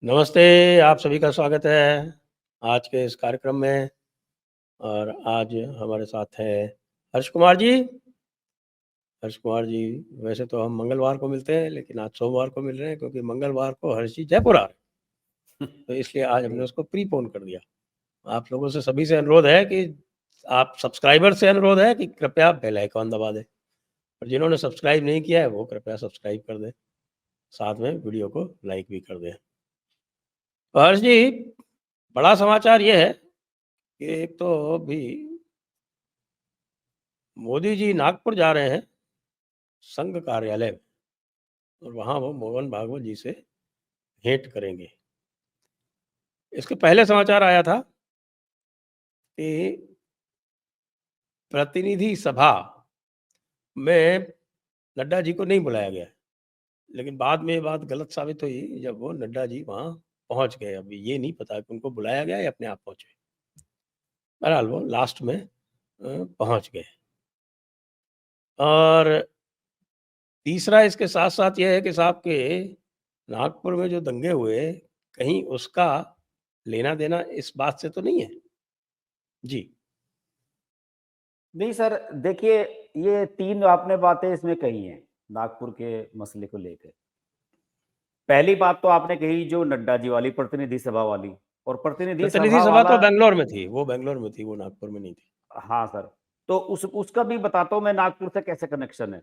नमस्ते, आप सभी का स्वागत है आज के इस कार्यक्रम में। और आज हमारे साथ हैं हर्ष कुमार जी। हर्ष कुमार जी, वैसे तो हम मंगलवार को मिलते हैं, लेकिन आज सोमवार को मिल रहे हैं क्योंकि मंगलवार को हर्ष जी जयपुर आ रहे हैं, तो इसलिए आज हमने उसको प्रीपोन कर दिया। आप लोगों से सभी से अनुरोध है कि आप सब्सक्राइबर से अनुरोध है कि कृपया बेल आइकॉन दबा दें, और जिन्होंने सब्सक्राइब नहीं किया है वो कृपया सब्सक्राइब कर दें, साथ में वीडियो को लाइक भी कर दें। तो हर्ष जी, बड़ा समाचार ये है कि एक तो अभी मोदी जी नागपुर जा रहे हैं संघ कार्यालय में, और वहाँ वो मोहन भागवत जी से भेंट करेंगे। इसके पहले समाचार आया था कि प्रतिनिधि सभा में नड्डा जी को नहीं बुलाया गया, लेकिन बाद में ये बात गलत साबित हुई जब वो नड्डा जी वहाँ पहुँच गए। अभी ये नहीं पता कि उनको बुलाया गया या अपने आप पहुँचे। बहरहाल वो लास्ट में पहुँच गए। और तीसरा इसके साथ-साथ ये है कि साहब के नागपुर में जो दंगे हुए, कहीं उसका लेना-देना इस बात से तो नहीं है? जी। नहीं सर, देखिए, ये 3 आपने बातें इसमें कही हैं, नागपुर के मसले को लेके। पहली बात तो आपने कही जो नड्डा जी वाली प्रतिनिधि सभा वाली, और प्रतिनिधि प्रतिनिधि सभा सभा तो वाला। बैंगलोर में थी, वो बैंगलोर में थी, वो नागपुर में नहीं थी। हाँ सर, तो उसका भी बताता हूँ मैं नागपुर से कैसे कनेक्शन है।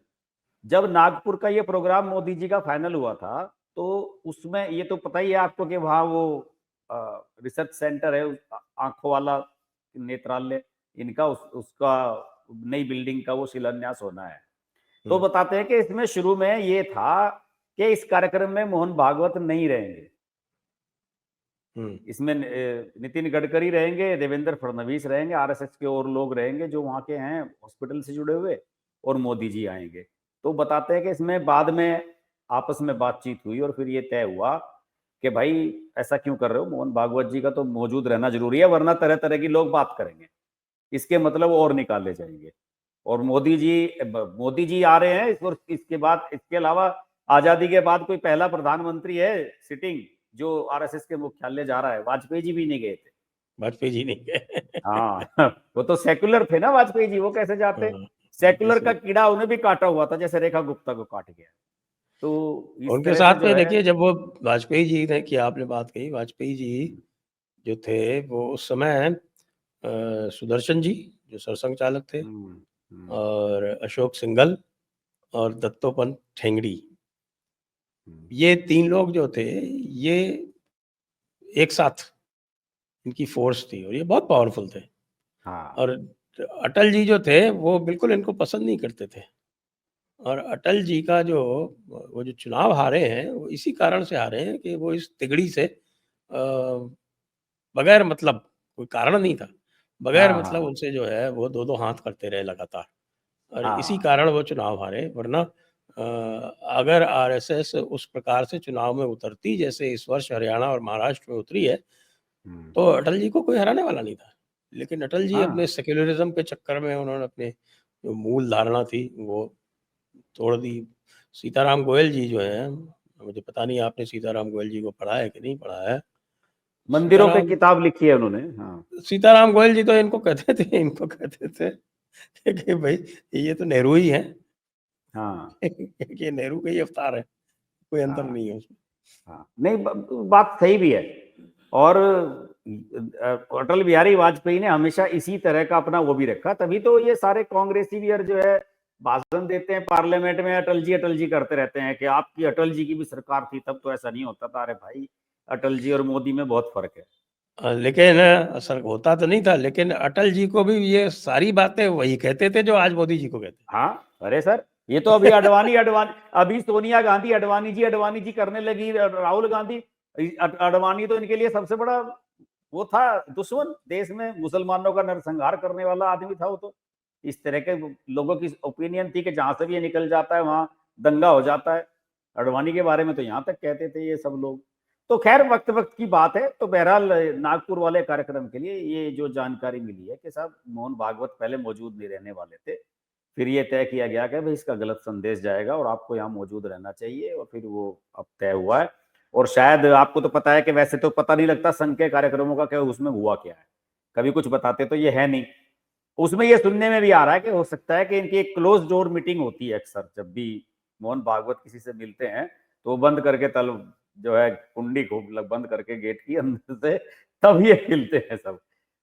जब नागपुर का ये प्रोग्राम मोदी जी का फाइनल हुआ था, तो उसमें ये तो पता ही है आपको कि वहाँ वो रिसर्च सेंटर है, आंखों वाला नेत्रालय, इनका उसका नई बिल्डिंग का वो शिलान्यास होना है। तो बताते हैं कि इसमें शुरू में ये था कि इस कार्यक्रम में मोहन भागवत नहीं रहेंगे। इसमें नितिन गडकरी रहेंगे, देवेंद्र फडणवीस रहेंगे, आरएसएस के और लोग रहेंगे जो वहाँ के हैं हॉस्पिटल से जुड़े हुए, और मोदी जी आएंगे। तो बताते हैं कि इसमें बाद में आपस में बातचीत हुई और फिर ये तय हुआ कि भाई ऐसा क्यों कर रहे हो, मोहन भागवत जी का तो मौजूद रहना जरूरी है, वरना तरह तरह की लोग बात करेंगे, इसके मतलब और निकाले जाएंगे। और मोदी जी आ रहे हैं, और इसके बाद, इसके अलावा आजादी के बाद कोई पहला प्रधानमंत्री है सिटिंग जो आरएसएस के मुख्यालय जा रहा है। वाजपेयी जी भी नहीं गए थे। वाजपेयी जी नहीं गए। हाँ वो तो सेक्युलर थे ना वाजपेयी जी, वो कैसे जाते। हाँ, सेक्युलर का इसलिए कीड़ा उन्हें भी काटा हुआ था, जैसे रेखा गुप्ता को काट गया। तो इस उनके तरह से साथ जो में है। देखिए, जब वो वाजपेयी जी ने, कि आपने बात कही, वाजपेयी जी जो थे वो उस समय सुदर्शन जी जो सरसंघ चालक थे, हम्म, हम्म, और अशोक सिंघल और दत्तोपंत ठेंगड़ी, हम्म, ये 3 लोग जो थे, ये एक साथ इनकी फोर्स थी और ये बहुत पावरफुल थे। हाँ, और अटल जी जो थे वो बिल्कुल इनको पसंद नहीं करते थे। और अटल जी का जो वो जो चुनाव हारे हैं, वो इसी कारण से हारे हैं कि वो इस तिगड़ी से बगैर मतलब, कोई कारण नहीं था, बगैर हाँ, मतलब हाँ, उनसे जो है वो 2-2 हाथ करते रहे लगातार, और इसी हाँ, कारण वो चुनाव हारे। वरना अगर आरएसएस उस प्रकार से चुनाव में उतरती जैसे इस वर्ष हरियाणा और महाराष्ट्र में उतरी है, हम्म, तो अटल जी को कोई हराने वाला नहीं था। लेकिन अटल जी अपने हाँ, सेक्युलरिज़्म के चक्कर में उन्होंने अपने जो मूल धारणा थी वो तोड़ दी। सीताराम गोयल जी जो हैं, मुझे पता नहीं आपने सीताराम गोयल जी को पढ़ा है कि नहीं पढ़ा है? मंदिरों पे सीताराम किताब लिखी है उन्होंने। हाँ, सीताराम गोयल जी तो इनको कहते थे कि भाई ये तो नेहरू ही हैं। हाँ, ये नेहरू के ही अवतार हैं, कोई अंतर हाँ, नहीं है उसमें। हाँ, नहीं, बात सही भी है। और अटल बिहारी वाजपेयी ने हमेशा इसी तरह का अपना वो भी रखा, तभी तो ये सारे कांग्रेसी भी जो है भाषण देते हैं पार्लियामेंट में, अटल जी करते रहते हैं कि आपकी अटल जी की भी सरकार थी तब तो ऐसा नहीं होता था। अरे भाई, अटल जी और मोदी में बहुत फर्क है। लेकिन असर होता तो नहीं था, लेकिन अटल जी को भी ये सारी बातें वही कहते थे जो आज मोदी जी को कहते हाँ, अरे सर, ये तो अभी अडवाणी अडवाणी अभी सोनिया गांधी अडवाणी जी करने लगी, राहुल गांधी, अडवाणी तो इनके लिए सबसे बड़ा वो था दुश्मन, देश में मुसलमानों का नरसंहार करने वाला आदमी था वो तो। इस तरह के लोगों की ओपिनियन थी कि जहां से भी ये निकल जाता है वहां दंगा हो जाता है। अडवाणी के बारे में तो यहाँ तक कहते थे ये सब लोग। तो खैर, वक्त वक्त की बात है। तो बहरहाल नागपुर वाले कार्यक्रम के लिए ये जो जानकारी मिली है कि साहब मोहन भागवत पहले मौजूद नहीं रहने वाले थे, फिर ये तय किया गया कि भाई इसका गलत संदेश जाएगा और आपको यहाँ मौजूद रहना चाहिए, और फिर वो अब तय हुआ है। और शायद आपको तो पता है कि वैसे तो पता नहीं लगता संघ के कार्यक्रमों का, क्या उसमें हुआ क्या है, कभी कुछ बताते तो ये है नहीं। उसमें ये सुनने में भी आ रहा है कि हो सकता है कि इनकी एक क्लोज डोर मीटिंग होती है अक्सर, जब भी मोहन भागवत किसी से मिलते हैं तो वो बंद करके तल जो है कुंडी को बंद करके गेट की अंदर से तब ये मिलते हैं सब।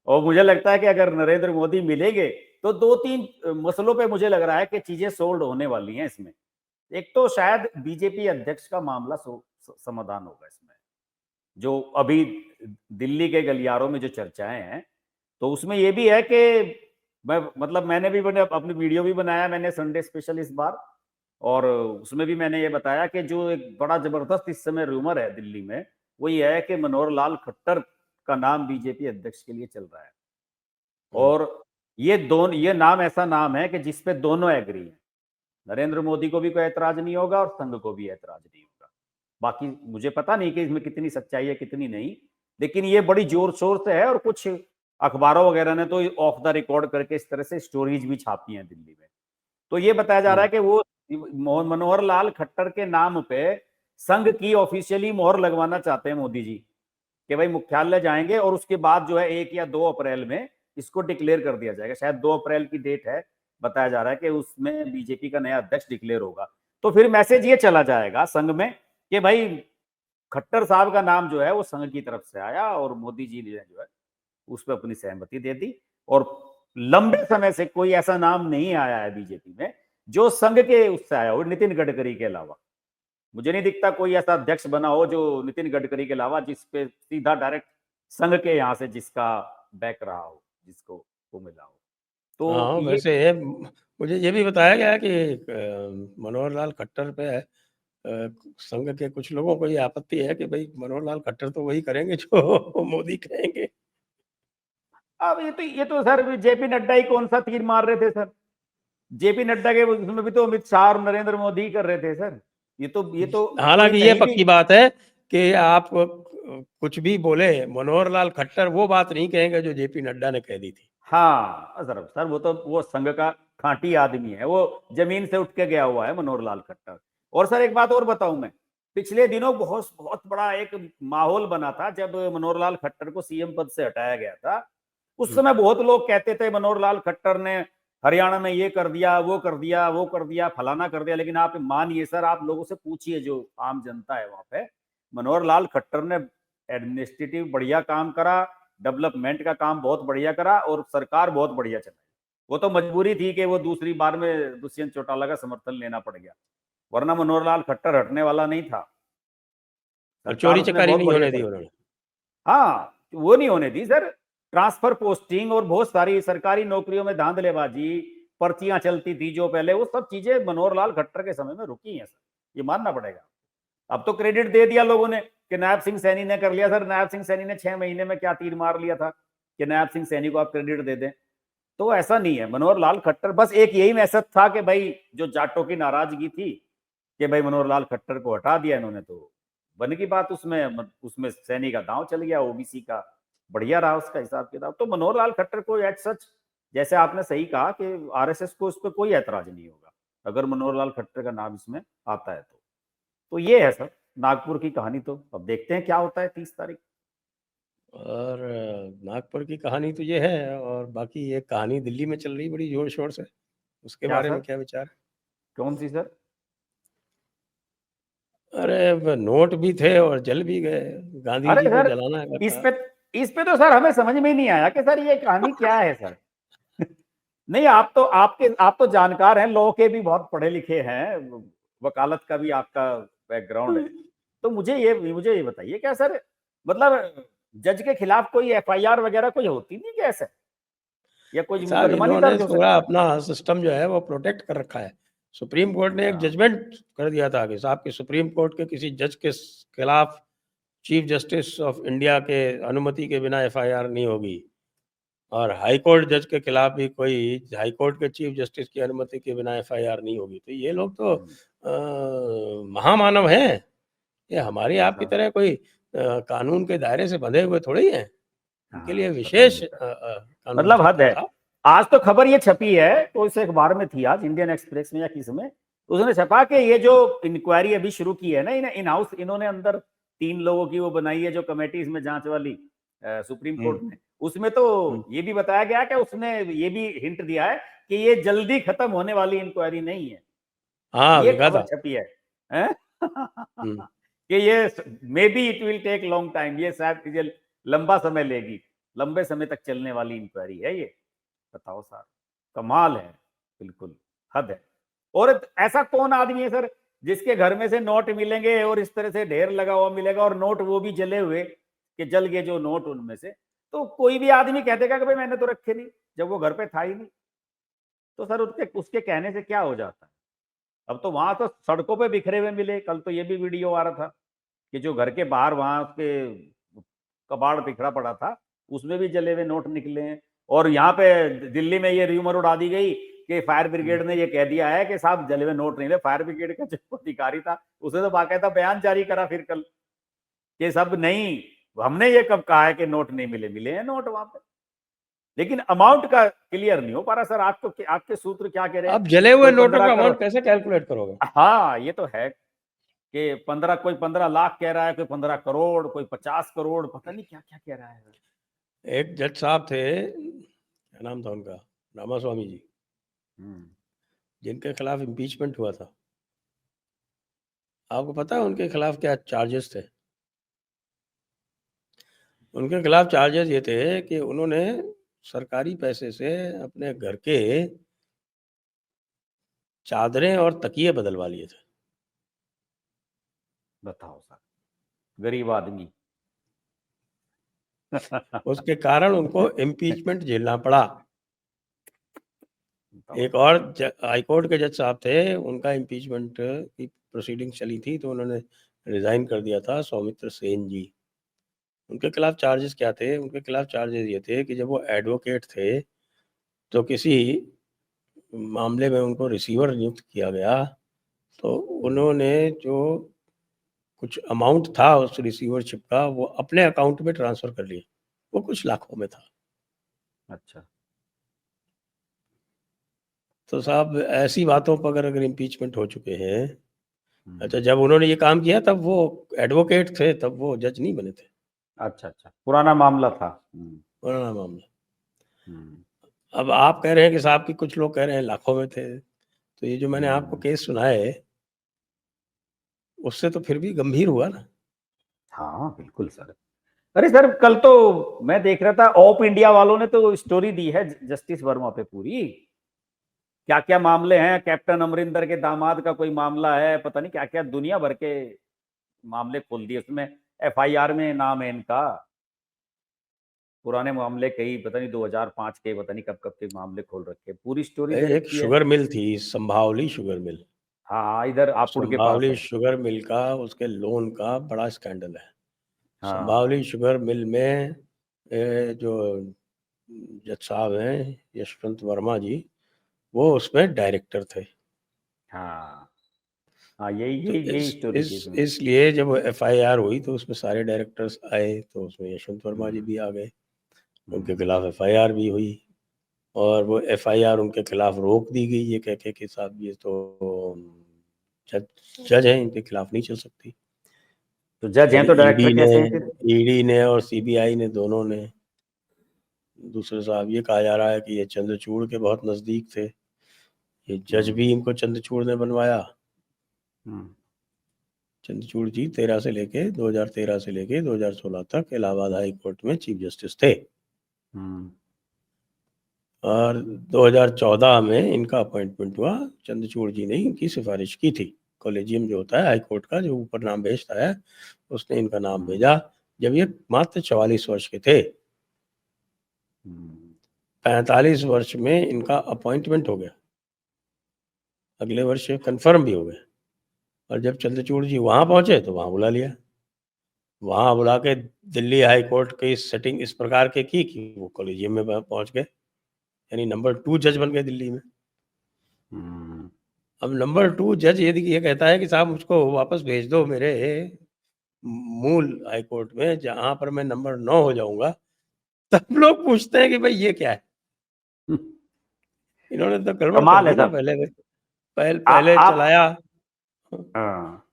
और मुझे लगता है कि अगर नरेंद्र मोदी मिलेंगे तो 2-3 मसलों पे मुझे लग रहा है कि चीजें सोल्व होने वाली हैं इसमें। एक तो शायद बीजेपी अध्यक्ष का मामला समाधान होगा इसमें, जो अभी दिल्ली के गलियारों में जो चर्चाएं हैं, तो उसमें ये भी है कि मैंने भी अपनी वीडियो भी बनाया मैंने संडे स्पेशल इस बार, और उसमें भी मैंने ये बताया कि जो एक बड़ा जबरदस्त इस समय रूमर है दिल्ली में, वो ये है कि मनोहर लाल खट्टर का नाम बीजेपी अध्यक्ष के लिए चल रहा है। और ये नाम ऐसा नाम है कि जिसपे दोनों एग्री हैं, नरेंद्र मोदी को भी कोई ऐतराज नहीं होगा और संघ को भी ऐतराज नहीं होगा। बाकी मुझे पता नहीं कि इसमें कितनी सच्चाई है कितनी नहीं, लेकिन ये बड़ी जोर शोर से है, और कुछ अखबारों वगैरह ने तो ऑफ द रिकॉर्ड करके इस तरह से स्टोरीज भी छापी हैं दिल्ली में। तो ये बताया जा रहा है कि वो मनोहर लाल खट्टर के नाम पे संघ की ऑफिशियली मोहर लगवाना चाहते हैं मोदी जी, कि भाई मुख्यालय जाएंगे और उसके बाद जो है 1 या 2 अप्रैल में इसको डिक्लेयर कर दिया जाएगा। शायद 2 अप्रैल की डेट है, बताया जा रहा है कि उसमें बीजेपी का नया अध्यक्ष डिक्लेयर होगा। तो फिर मैसेज ये चला जाएगा संघ में कि भाई खट्टर साहब का नाम जो है वो संघ की तरफ से आया, और मोदी जी ने जो है उस पर अपनी सहमति दे दी। और लंबे समय से कोई ऐसा नाम नहीं आया है बीजेपी में जो संघ के उससे आया हो, नितिन गडकरी के अलावा मुझे नहीं दिखता कोई ऐसा अध्यक्ष बना हो जो नितिन गडकरी के अलावा जिसपे सीधा डायरेक्ट संघ के यहाँ से जिसका बैक रहा हो, जिसको वो मिला हो। तो ये वैसे मुझे ये भी बताया गया है कि मनोहर लाल खट्टर पे संघ के कुछ लोगों को ये आपत्ति है कि भाई मनोहर लाल खट्टर तो वही करेंगे जो मोदी कहेंगे। अब ये तो सर जेपी नड्डा ही कौन सा तीर मार रहे थे सर, जेपी नड्डा के उसमें भी तो अमित शाह और नरेंद्र मोदी ही कर रहे थे सर। ये तो हालांकि ये पक्की बात है कि आप कुछ भी बोले, मनोहर लाल खट्टर वो बात नहीं कहेंगे जो जेपी नड्डा ने कह दी थी। हाँ सर वो तो वो संघ का खांटी आदमी है, वो जमीन से उठ के गया हुआ है मनोहर लाल खट्टर। और सर एक बात और बताऊं मैं, पिछले दिनों बहुत बहुत बड़ा एक माहौल बना था जब मनोहर लाल खट्टर को सीएम पद से हटाया गया था। उस समय बहुत लोग कहते थे मनोहर लाल खट्टर ने हरियाणा में ये कर दिया, वो कर दिया, वो कर दिया, फलाना कर दिया। लेकिन आप मानिए सर, आप लोगों से पूछिए जो आम जनता है वहां पे, मनोहर लाल खट्टर ने एडमिनिस्ट्रेटिव बढ़िया काम करा, डेवलपमेंट का काम बहुत बढ़िया करा, और सरकार बहुत बढ़िया चलाई। वो तो मजबूरी थी कि वो दूसरी बार में दुष्यंत चौटाला का समर्थन लेना पड़ गया, वरना मनोहर लाल खट्टर हटने वाला नहीं था। और सरकार चोरी उसने चकारी बहुत नहीं बढ़िया होने दी चलाई। उन्होंने। हाँ, वो नहीं होने दी सर। ट्रांसफर पोस्टिंग और बहुत सारी सरकारी नौकरियों में धांधलेबाजी, पर्चियां चलती थी जो पहले, वो सब चीजें मनोहर लाल खट्टर के समय में रुकी हैं सर, ये मानना पड़ेगा। अब तो क्रेडिट दे दिया लोगों ने कि नायब सिंह सैनी ने कर लिया। सर नायब सिंह सैनी ने 6 महीने में क्या तीर मार लिया था कि नायब सिंह सैनी को आप क्रेडिट दे दें। तो ऐसा नहीं है। मनोहर लाल खट्टर बस एक यही मैसेज था कि भाई जो जाटों की नाराजगी थी कि भाई मनोहर लाल खट्टर को हटा दिया इन्होंने, तो बन की बात, उसमें सैनी का दांव चल गया, ओबीसी का बढ़िया रहा उसका हिसाब किताब। तो मनोहर लाल खट्टर को एट सच, जैसे आपने सही कहा कि आरएसएस को उस पर कोई ऐतराज नहीं होगा अगर मनोहर लाल खट्टर का नाम इसमें आता है तो ये है सर नागपुर की कहानी। तो अब देखते हैं क्या होता है 30 तारीख। और नागपुर की कहानी तो ये है, और बाकी ये कहानी दिल्ली में चल रही बड़ी जोर शोर से, उसके क्या बारे में सर, क्या विचार है? कौन सी सर? अरे नोट भी थे और जल भी गए, गांधी अरे जी को सर, जलाना इस था। पे इस पे तो सर हमें समझ में ही नहीं आया कि सर ये कहानी क्या है सर। नहीं, आप तो जानकार हैं, लॉ के भी बहुत पढ़े लिखे हैं, वकालत का भी आपका बैकग्राउंड है। तो मुझे ये बताइए, क्या सर मतलब जज के खिलाफ कोई एफआईआर वगैरह कोई होती नहीं क्या ऐसे, या कोई साहब मुकदमा नहीं इन्होंने दर्ज हो थोड़ा सकता? अपना सिस्टम जो है वो प्रोटेक्ट कर रखा है। सुप्रीम कोर्ट ने एक अच्छा, जजमेंट कर दिया था कि साहब कि सुप्रीम कोर्ट के किसी जज के खिलाफ चीफ जस्टिस ऑफ इंडिया के अनुमति के बिना एफआईआर नहीं होगी, और हाई कोर्ट जज के खिलाफ भी कोई हाई कोर्ट के चीफ जस्टिस की अनुमति के बिना एफआईआर नहीं होगी। तो ये लोग तो महामानव हैं। ये हमारी आपकी ऐसा तरह कोई कानून के दायरे से बंधे हुए थोड़े ही हैं। इनके लिए पता नहीं विशेष सर, कानून मतलब हद चलता है है। साहब। आज तो खबर ये छपी है, तो इस अखबार में थी आज, इंडियन एक्सप्रेस में या किस में, उसने छपा कि ये जो इंक्वायरी अभी शुरू की है ना इन हाउस, इन्होंने अंदर 3 लोगों की वो बनाई है जो कमेटी इसमें जांच वाली सुप्रीम कोर्ट हम्म, में, उसमें तो ये भी बताया गया कि उसने ये भी हिंट दिया है कि ये जल्दी खत्म होने वाली इंक्वायरी नहीं है। हाँ ये लिखा खबर था। छपी है, हैं? हम्म, कि ये maybe it will take long time, ये शायद ये लंबा समय लेगी, लंबे समय तक चलने वाली इंक्वायरी है ये। बताओ सर, कमाल है, बिल्कुल हद है। और ऐसा कौन आदमी है सर जिसके घर में से नोट मिलेंगे और इस तरह से ढेर लगा हुआ मिलेगा, और नोट वो भी जले हुए कि जल गए जो नोट उनमें से, तो कोई भी आदमी कह देगा कि भाई मैंने तो रखे नहीं, जब वो घर पे था ही नहीं। तो सर उसके उसके कहने से क्या हो जाता है? अब तो वहां तो सड़कों पे बिखरे हुए मिले, कल तो ये भी वीडियो आ रहा था कि जो घर के बाहर वहां उसके कबाड़ बिखरा पड़ा था, उसमें भी जले हुए नोट निकले हैं। और यहाँ पे दिल्ली में ये र्यूमर उड़ा दी गई कि फायर ब्रिगेड ने ये कह दिया है कि साहब जले हुए नोट नहीं थे। फायर ब्रिगेड का जो अधिकारी था उसने तो बाकायदा बयान जारी करा फिर कल कि सब नहीं, हमने ये कब कहा है कि नोट नहीं मिले, मिले हैं नोट वहां पे, लेकिन अमाउंट का क्लियर नहीं हो पा रहा। सर आपको आपके सूत्र क्या कह रहे हैं? अब जले हुए कोई नोटों 15 का करोड़, अमाउंट कैसे कैलकुलेट करोगे? हाँ ये तो है कि 15, कोई 15 लाख कह रहा है, कोई 15 करोड़, कोई 50 करोड़, पता नहीं क्या क्या कह रहा है। एक जज साहब थे, क्या नाम था उनका, रामास्वामी जी, जिनके खिलाफ इम्पीचमेंट हुआ था। आपको पता है उनके खिलाफ क्या चार्जेस थे? उनके खिलाफ चार्जेस ये थे कि उन्होंने सरकारी पैसे से अपने घर के चादरें और तकिए बदलवा लिए थे। बताओ सर, गरीब आदमी। उसके कारण उनको इम्पीचमेंट झेलना पड़ा। बताओ एक सर। और हाईकोर्ट के जज साहब थे, उनका इम्पीचमेंट की प्रोसीडिंग चली थी तो उन्होंने रिजाइन कर दिया था, सौमित्र सेन जी। उनके खिलाफ चार्जेस क्या थे? उनके खिलाफ चार्जेस ये थे कि जब वो एडवोकेट थे तो किसी मामले में उनको रिसीवर नियुक्त किया गया, तो उन्होंने जो कुछ अमाउंट था उस रिसीवरशिप का वो अपने अकाउंट में ट्रांसफर कर लिए। वो कुछ लाखों में था। अच्छा। तो साहब ऐसी बातों पर अगर इम्पीचमेंट हो चुके हैं, अच्छा हम्म, जब उन्होंने ये काम किया तब वो एडवोकेट थे, तब वो जज नहीं बने थे। अच्छा अच्छा, पुराना मामला था। पुराना मामला। हम्म, अब आप कह रहे हैं कि साहब की, कुछ लोग कह रहे हैं लाखों में थे, तो ये जो मैंने आपको हम्म, केस सुनाए उससे तो फिर भी गंभीर हुआ ना। हाँ बिल्कुल सर। अरे सर कल तो मैं देख रहा था ऑप इंडिया वालों ने तो स्टोरी दी है जस्टिस वर्मा पे पूरी, क्या क्या मामले हैं, कैप्टन अमरिंदर के दामाद का कोई मामला है, पता नहीं क्या क्या दुनिया भर के मामले खोल दिए उसमें। एफआईआर में नाम है इनका, पुराने मामले कई, पता नहीं 2005 के, पता नहीं कब कब के मामले खोल रखे, पूरी स्टोरी दे एक रखी है। शुगर मिल थी, संभावली शुगर मिल। हाँ इधर हापुड़ के पास संभावली है। शुगर मिल का, उसके लोन का बड़ा स्कैंडल है। हाँ। संभावली शुगर मिल में जो जज साहब हैं यशवंत वर्मा जी, वो उसमें डायरेक्टर थे। हाँ हाँ, यही तो यही यही स्टोरी थी इसमें। इसलिए जब एफआईआर हुई तो उसमें सारे डायरेक्टर्स आए, तो उसमें यशवंत वर्मा जी हम्म, भी आ गए। उनके हम्म, खिलाफ एफआईआर भी हुई, और वो एफआईआर उनके खिलाफ रोक दी गई ये कह के कि साहब ये तो जज जज हैं, इनके खिलाफ नहीं चल सकती। तो जज फिर हैं तो डायरेक्टर कैसे हैं फिर? ईडी ने और सीबीआई ने, दोनों ने, दूसरे साहब ये कहा जा रहा है कि ये चंद्रचूड़ के बहुत नज़दीक थे, ये जज हम्म, भी इनको चंद्रचूड़ ने बनवाया। हम्म, चंद्रचूड़ जी 2013 से लेके 2016 तक इलाहाबाद हाई कोर्ट में चीफ जस्टिस थे, हम्म, और 2014 में इनका अपॉइंटमेंट हुआ। चंद्रचूड़ जी ने इनकी सिफारिश की थी। कॉलेजियम जो होता है हाई कोर्ट का, जो ऊपर नाम भेजता है, उसने इनका नाम हम्म, भेजा जब ये मात्र 44 वर्ष के थे। हम्म, 45 वर्ष में इनका अपॉइंटमेंट हो गया, अगले वर्ष कंफर्म भी हो गया। और जब चंद्रचूड़ जी वहां पहुंचे तो वहां बुला लिया, वहां बुला के दिल्ली हाई कोर्ट की सेटिंग इस प्रकार के की कि वो कॉलेजियम में पहुंच गए, यानी नंबर 2 जज बन गए दिल्ली में। हम्म, अब नंबर 2 जज ये कहता है कि साहब मुझको वापस भेज दो मेरे मूल हाई कोर्ट में, जहां पर मैं नंबर 9 हो जाऊंगा। तब लोग पूछते हैं कि भाई ये क्या है, इन्होंने तो गड़बड़ कर कमाल है दी ना सब। पहले आप पहले आप चलाया। हाँ,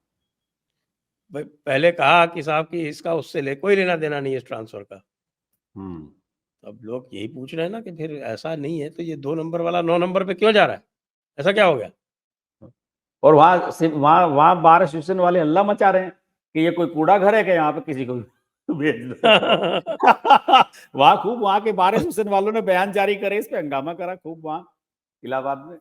भाई पहले कहा कि साहब कि इसका उससे कोई लेना देना नहीं है इस ट्रांसफर का। अब लोग यही पूछ रहे हैं ना कि फिर ऐसा नहीं है तो ये 2 नंबर वाला 9 नंबर पे क्यों जा रहा है? ऐसा क्या हो गया? और वहां वहां बार एसोसिएशन वाले हल्ला मचा रहे हैं कि ये कोई कूड़ा घर है क्या, यहाँ पे किसी को भेज दो। वहां के बार एसोसिएशन वालों ने बयान जारी करे, इस पे हंगामा करा खूब वहां इलाहाबाद में।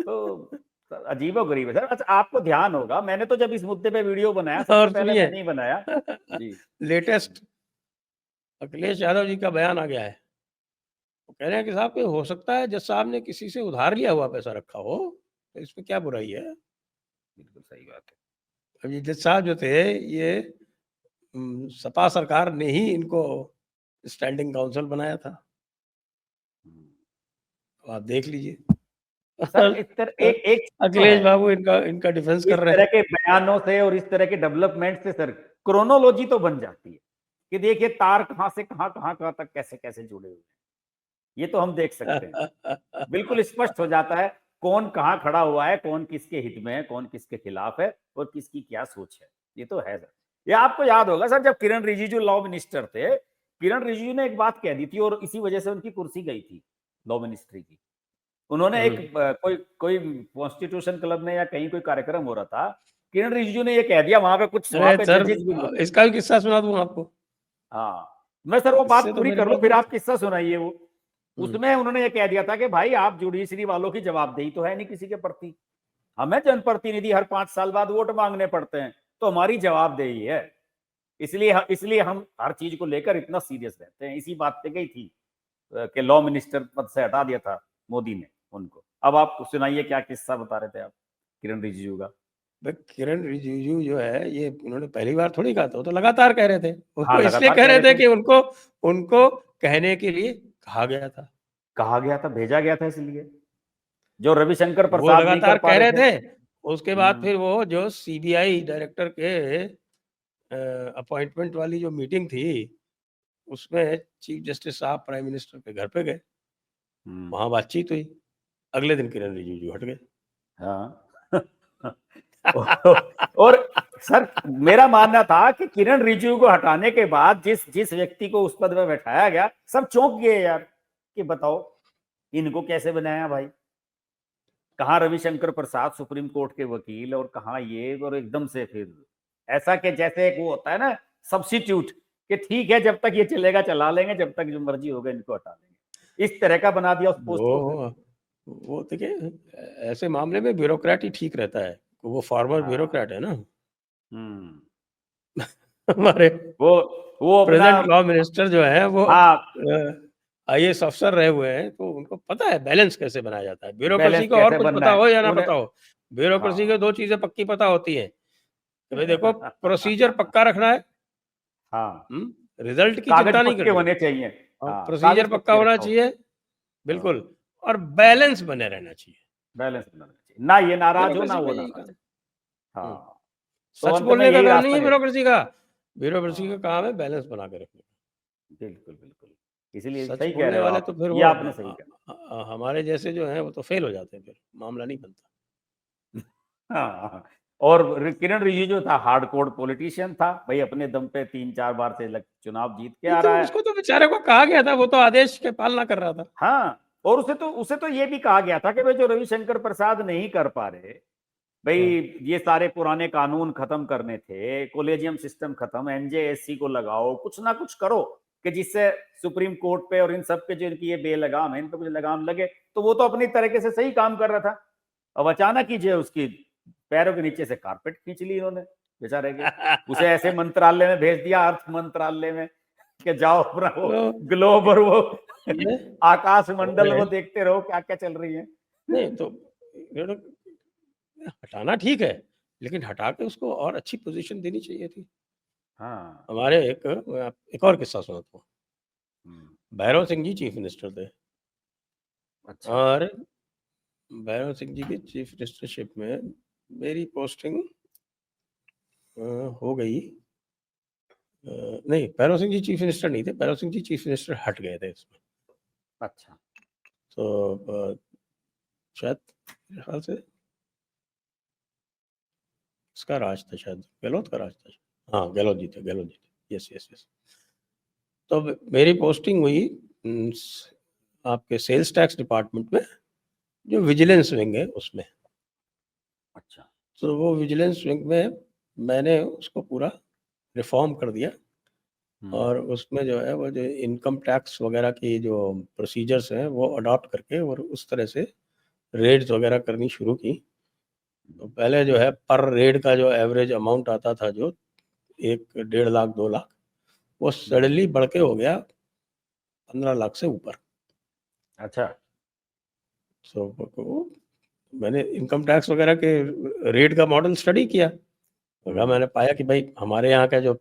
तो अजीबो गरीब है सर। अच्छा, आपको ध्यान होगा, मैंने तो जब इस मुद्दे पे वीडियो बनाया सबसे और पहले सुनिए मैंने ही बनाया जी। लेटेस्ट अखिलेश यादव जी का बयान आ गया है। वो कह रहे हैं कि साहब कि हो सकता है जज साहब ने किसी से उधार लिया हुआ पैसा रखा हो, तो इसमें क्या बुराई है? बिल्कुल सही बात है। अब ये जज साहब जो थे ये सपा सरकार ने ही इनको स्टैंडिंग काउंसिल बनाया था। तो आप देख लीजिए। सर इस तरह एक तो अखिलेश है, बाबू इनका डिफेंस इस कर रहे तरह हैं। के बयानों से और इस तरह के डेवलपमेंट से सर क्रोनोलॉजी तो बन जाती है कि देखिए तार कहां से कहां तक कैसे कैसे जुड़े हुए हैं, ये तो हम देख सकते हैं। बिल्कुल स्पष्ट हो जाता है कौन कहां खड़ा हुआ है, कौन किसके हित में है, कौन किसके खिलाफ है और किसकी क्या सोच है। ये तो है सर। ये आपको याद होगा सर, जब किरण रिजिजू लॉ मिनिस्टर थे, किरण रिजिजू ने एक बात कह दी थी और इसी वजह से उनकी कुर्सी गई थी लॉ मिनिस्ट्री की। उन्होंने एक कोई कोई कॉन्स्टिट्यूशन क्लब में या कहीं कोई कार्यक्रम हो रहा था, किरण रिजिजू ने ये कह दिया वहां पे, कुछ वहां अरे पे सर जजेस भी लोग। इसका भी किस्सा सुना दूं आपको? हाँ, मैं सर वो बात इससे तो पूरी मेरे कर लो पास फिर बहुत आप किस्सा सुनाइए वो। हम्म, उसमें उन्होंने ये कह दिया था कि भाई आप जुडिशरी वालों की जवाबदेही तो है नहीं किसी के प्रति, हमें जनप्रतिनिधि हर 5 साल बाद वोट मांगने पड़ते हैं, तो हमारी जवाबदेही है, इसलिए हम हर चीज को लेकर इतना सीरियस रहते हैं। इसी बात पे गई थी कि लॉ मिनिस्टर पद से हटा दिया था मोदी ने उनको। अब आप सुनाइए क्या किस्सा बता रहे थे आप किरण रिजिजू का। भाई किरण रिजिजू जो है ये उन्होंने पहली बार थोड़ी कहा था, वो तो लगातार कह रहे थे। हाँ वो इसलिए लगातार कह कह रहे रहे थे थे, कि उनको उनको कहने के लिए कहा गया था। कहा गया था, भेजा गया था, इसलिए जो रविशंकर वो प्रसाद नहीं कर लगातार पा कह रहे रहे थे। थे। उसके बाद फिर वो जो सीबीआई डायरेक्टर के अपॉइंटमेंट वाली जो मीटिंग थी उसमें चीफ जस्टिस साहब प्राइम मिनिस्टर के घर पे गए, वहां बातचीत हुई। अगले दिन किरण रिजिजू हट गए। हाँ और सर मेरा मानना था कि किरण रिजिजू को हटाने के बाद जिस जिस व्यक्ति को उस पद में बैठाया गया, सब चौंक गए यार कि बताओ इनको कैसे बनाया भाई। कहाँ रविशंकर प्रसाद सुप्रीम कोर्ट के वकील और कहाँ ये, और एकदम से फिर ऐसा कि जैसे एक वो होता है ना सब्स्टिट्यूट, कि ठीक है जब तक ये चलेगा चला लेंगे, जब तक जो मर्जी होगा इनको हटा लेंगे, इस तरह का बना दिया उस पोस्ट को फिर। वो देखिए ऐसे मामले में ब्यूरोक्रेट ही ठीक रहता है। वो फॉर्मर हाँ। ब्यूरोक्रेट है ना। हम्म। हमारे वो वो अपना। प्रेजेंट लॉ मिनिस्टर जो है वो हाँ, आईएएस अफसर रहे हुए हैं, तो उनको पता है बैलेंस कैसे बनाया जाता है। ब्यूरोक्रेसी बैलेंस को और कैसे कुछ बनना पता है हो या ना उन्हें। पता हो, ब्यूरोक्रेसी को हाँ 2 चीजें पक्की पता होती हैं कि भाई देखो प्रोसीजर पक्का रखना है, हाँ, रिजल्ट की कागज चिंता नहीं पक्के करनी, होने चाहिए। और हाँ, प्रोसीजर कागज पक्का पक्के होना रखो। चाहिए, हाँ। बिल्कुल, और बैलेंस बने रहना चाहिए। बैलेंस बनाना चाहिए, ना ये नाराज हो ना ब्यूरोक्रेसी का वो यही नाराज काम। है। हम्म, हाँ, तो सच अंत में बोलने का यही काम नहीं रास्ता है गए। ब्यूरोक्रेसी का। ब्यूरोक्रेसी का हाँ, काम है बैलेंस बना के रखने। बिल्कुल बिल्कुल, इसीलिए सच सही कह बोलने रहे हो वाले तो आप, फिर ये वो आपने सही कहा। हमारे जैसे जो हैं वो तो फेल हो जाते हैं, फिर मामला नहीं बनता। हाँ, और किरण रिजिजू था हार्डकोर पॉलिटिशियन था भाई, अपने दम पे 3-4 बार से चुनाव जीत के नहीं आ तो रहा है। उसको तो बेचारे को कहा गया था, वो तो आदेश के पालना कर रहा था। हाँ, और उसे तो ये भी कहा गया था कि भाई जो रविशंकर प्रसाद नहीं कर पा रहे, भाई हाँ। ये सारे पुराने कानून खत्म करने थे, कॉलेजियम सिस्टम खत्म, एनजेएससी को लगाओ, कुछ ना कुछ करो कि जिससे सुप्रीम कोर्ट पे और इन सब पे जो इनकी ये बेलगाम है, इन पे कुछ लगाम लगे। तो वो तो अपनी तरीके से सही काम कर रहा था। अब अचानक ही जो उसकी पैरों के नीचे से कारपेट खींच ली इन्होंने बेचारे के। उसे ऐसे मंत्रालय में भेज दिया, अर्थ मंत्रालय में, कि जाओ अपना वो तो ग्लोब और वो ये आकाश वो मंडल है वो देखते रहो क्या क्या चल रही है। नहीं तो हटाना ठीक है, लेकिन हटा के उसको और अच्छी पोजीशन देनी चाहिए थी। हाँ। हमारे एक और किस्सा सुनाता हूँ। हम्म, भैरव सिंह जी चीफ मिनिस्टर थे, अच्छा। और भैरव सिंह जी की चीफ मिनिस्टरशिप में मेरी पोस्टिंग हो गई। नहीं, भैरव सिंह जी चीफ मिनिस्टर नहीं थे, भैरव सिंह जी चीफ मिनिस्टर हट गए थे इसमें। अच्छा। तो शायद मेरे ख्याल से इसका राज था शायद, गहलोत का राज था। हाँ, गहलोत जी थे। Yes, yes, yes. तो मेरी पोस्टिंग हुई आपके सेल्स टैक्स डिपार्टमेंट में, जो विजिलेंस विंग है उसमें। अच्छा। तो वो विजिलेंस विंग में मैंने उसको पूरा रिफॉर्म कर दिया, और उसमें जो है वो जो इनकम टैक्स वगैरह की जो प्रोसीजर्स हैं वो अडॉप्ट करके और उस तरह से रेड्स वगैरह करनी शुरू की। तो पहले जो है पर रेड का जो एवरेज अमाउंट आता था, जो 1-1.5 लाख 2 लाख, वो सडनली बढ़ के हो गया 15 लाख से ऊपर। अच्छा। तो मैंने इनकम टैक्स वगैरह के रेट का मॉडल स्टडी किया, तो मैंने पाया कि भाई हमारे यहाँ का जो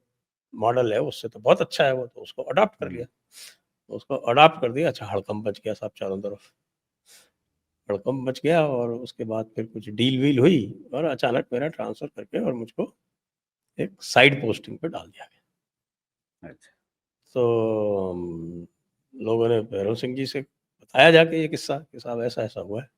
मॉडल है उससे तो बहुत अच्छा है वो, तो उसको अडॉप्ट कर लिया। तो उसको अडॉप्ट कर दिया। अच्छा, हड़कंप मच गया साहब चारों तरफ, हड़कंप मच गया। और उसके बाद फिर कुछ डील वील हुई और अचानक मेरा ट्रांसफ़र करके और मुझको एक साइड पोस्टिंग पे डाल दिया गया। अच्छा। तो लोगों ने भैरव सिंह जी से बताया जाके ये किस्सा कि साहब ऐसा-ऐसा हुआ है।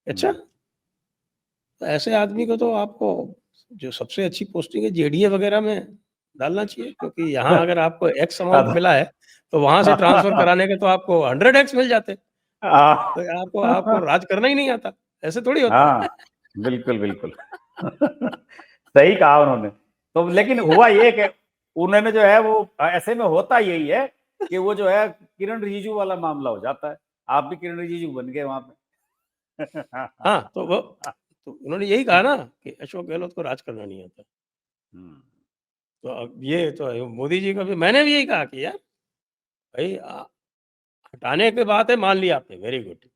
अच्छा, तो ऐसे आदमी को तो आपको जो सबसे अच्छी पोस्टिंग है जेडीए वगैरह में डालना चाहिए, क्योंकि यहाँ अगर आपको एक्स अमाउंट मिला है, तो वहाँ से ट्रांसफ़र कराने के तो आपको 100 एक्स मिल जाते। तो आपको आपको राज करना ही नहीं आता, ऐसे थोड़ी होता है। हाँ, बिल्कुल, बिल्कुल। सही कहा उन्होंने। तो लेकिन हुआ ये कि उन्होंने जो है वो ऐसे में होता यही है कि वो जो है किरण रिजिजू वाला मामला हो जाता है। आप भी किरण रिजिजू बन गए वहाँ पे। हाँ, तो उन्होंने यही कहा ना कि अशोक गहलोत को राज करना नहीं आता। हुँ, तो अब ये तो मोदी जी का भी, मैंने भी यही कहा कि यार भाई हटाने की बात है, मान लिया आपने, वेरी गुड।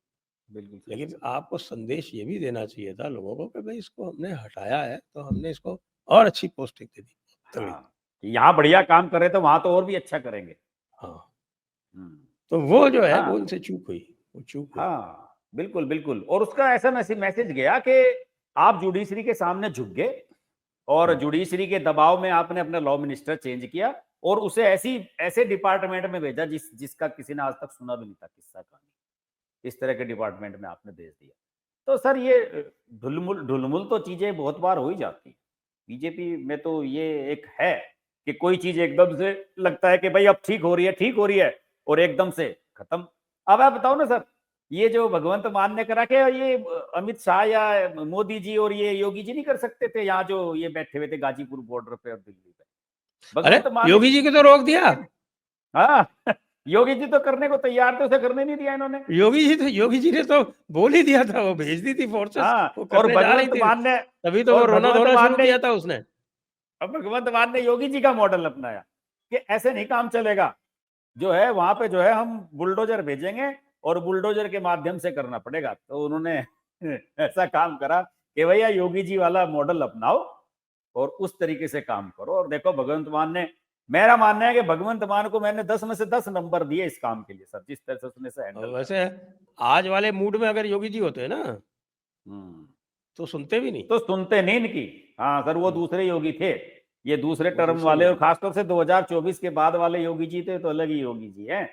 बिल्कुल सही। लेकिन आपको संदेश ये भी देना चाहिए था लोगों को कि भाई इसको हमने हटाया है, तो हमने इसको और अच्छी पोस्टिंग दे दी, तगड़ी। हाँ, यहाँ बढ़िया काम कर रहे तो वहाँ तो और भी अच्छा करेंगे। हाँ, हुँ, तो वो जो है वो हाँ, उनसे चूक हुई, वो चूक हुई। हाँ, बिल्कुल, बिल्कुल। और उसका ऐसा मैसेज गया कि आप जुडिशरी के सामने झुक गए और जुडिशरी के दबाव में आपने अपना लॉ मिनिस्टर चेंज किया और उसे ऐसे डिपार्टमेंट में भेजा जिसका किसी ने आज तक सुना भी नहीं था किस्सा कहानी। इस तरह के डिपार्टमेंट में आपने भेज दिया। तो सर ये ढुलमुल तो चीजें बहुत बार हो ही जाती है। बीजेपी में तो ये एक है कि कोई चीज एकदम से लगता है कि भाई अब ठीक हो रही है और एकदम से खत्म। अब आप बताओ ना सर, ये जो भगवंत मान ने करा के ये अमित शाह या मोदी जी और ये योगी जी नहीं कर सकते थे, यहाँ जो ये बैठे हुए थे गाजीपुर बॉर्डर पे और दिल्ली पे, अरे भगवंत मान ने योगी जी को तो रोक दिया। हाँ। योगी जी तो करने को तैयार थे, उसे करने नहीं दिया इन्होंने। योगी जी ने तो बोल ही दिया था, वो भेज दी थी फोर्सेस, हाँ, वो करने जा रही थी। तभी तो वो और रोना भगवंत धोना मान शुरू ने किया था उसने। अब भगवंत मान ने योगी जी का मॉडल अपनाया कि ऐसे नहीं काम चलेगा। जो है वहां पे जो है हम बुलडोजर भेजेंगे और बुलडोजर के माध्यम से करना पड़ेगा। तो उन्होंने ऐसा काम करा कि भैया योगी जी वाला मॉडल अपनाओ और उस तरीके से काम करो। और देखो भगवंत मान ने, मेरा मानना है कि भगवंत मान को मैंने 10 में से 10 नंबर दिए इस काम के लिए सर, जिस तरह से उसने से हैंडल और करा। वैसे आज वाले मूड में अगर योगी जी होते ना, हम्म, तो सुनते भी नहीं। तो सुनते नहीं इनकी। हाँ सर, वो दूसरे योगी थे, ये दूसरे वो टर्म दूसरे वाले, और योगी। खासतौर से 2024 के बाद वाले योगी जी थे तो अलग ही योगी जी हैं।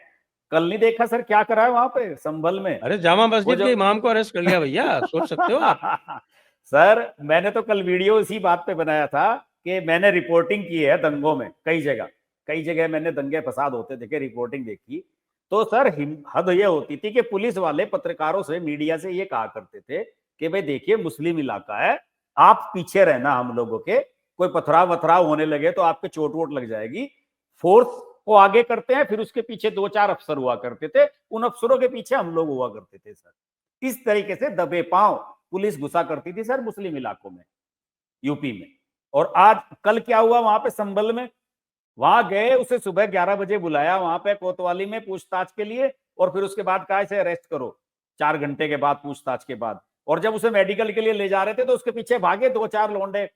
कल नहीं देखा सर क्या करा है वहां पे संभल में, अरे जामा वो मस्जिद जो के इमाम को अरेस्ट कर लिया भैया, सोच सकते हो आप। सर मैंने तो कल वीडियो इसी बात पे बनाया था कि मैंने रिपोर्टिंग की है दंगों में, कई जगह मैंने दंगे फसाद होते देखे, रिपोर्टिंग देखी। तो सर हद ये होती थी कि पुलिस वाले पत्रकारों से, मीडिया से ये कहा करते थे कि भाई देखिए मुस्लिम इलाका है, आप पीछे रहना हम लोगों के, कोई पथराव वथराव होने लगे तो आपके चोट वोट लग जाएगी। फोर्स को आगे करते हैं, फिर उसके पीछे 2-4 अफसर हुआ करते थे, उन अफसरों के पीछे हम लोग हुआ करते थे सर। इस तरीके से दबे पांव पुलिस घुसा करती थी सर मुस्लिम इलाकों में, यूपी में। और आज कल क्या हुआ वहां पे संभल में, वहां गए, उसे सुबह 11 बजे बुलाया वहां पे कोतवाली में पूछताछ के लिए, और फिर उसके बाद कहा इसे अरेस्ट करो 4 घंटे के बाद पूछताछ के बाद। और जब उसे मेडिकल के लिए ले जा रहे थे तो उसके पीछे भागे 2-4 लौंडे,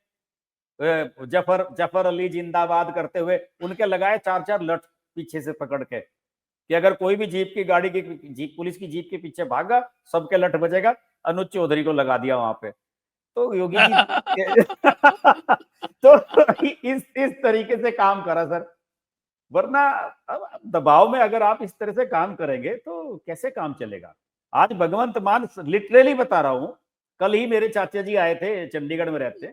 जफर जफर अली जिंदाबाद करते हुए, उनके लगाए 4-4 लठ पीछे से पकड़ के कि अगर कोई भी जीप की गाड़ी की पुलिस की जीप के पीछे भागा सबके लठ बजेगा। अनुज चौधरी को लगा दिया वहां पे। तो योगी जी तो इस तरीके से काम करा सर। वरना अब दबाव में अगर आप इस तरह से काम करेंगे तो कैसे काम चलेगा। आज भगवंत मान लिटरली बता रहा हूं, कल ही मेरे चाचा जी आए थे, चंडीगढ़ में रहते,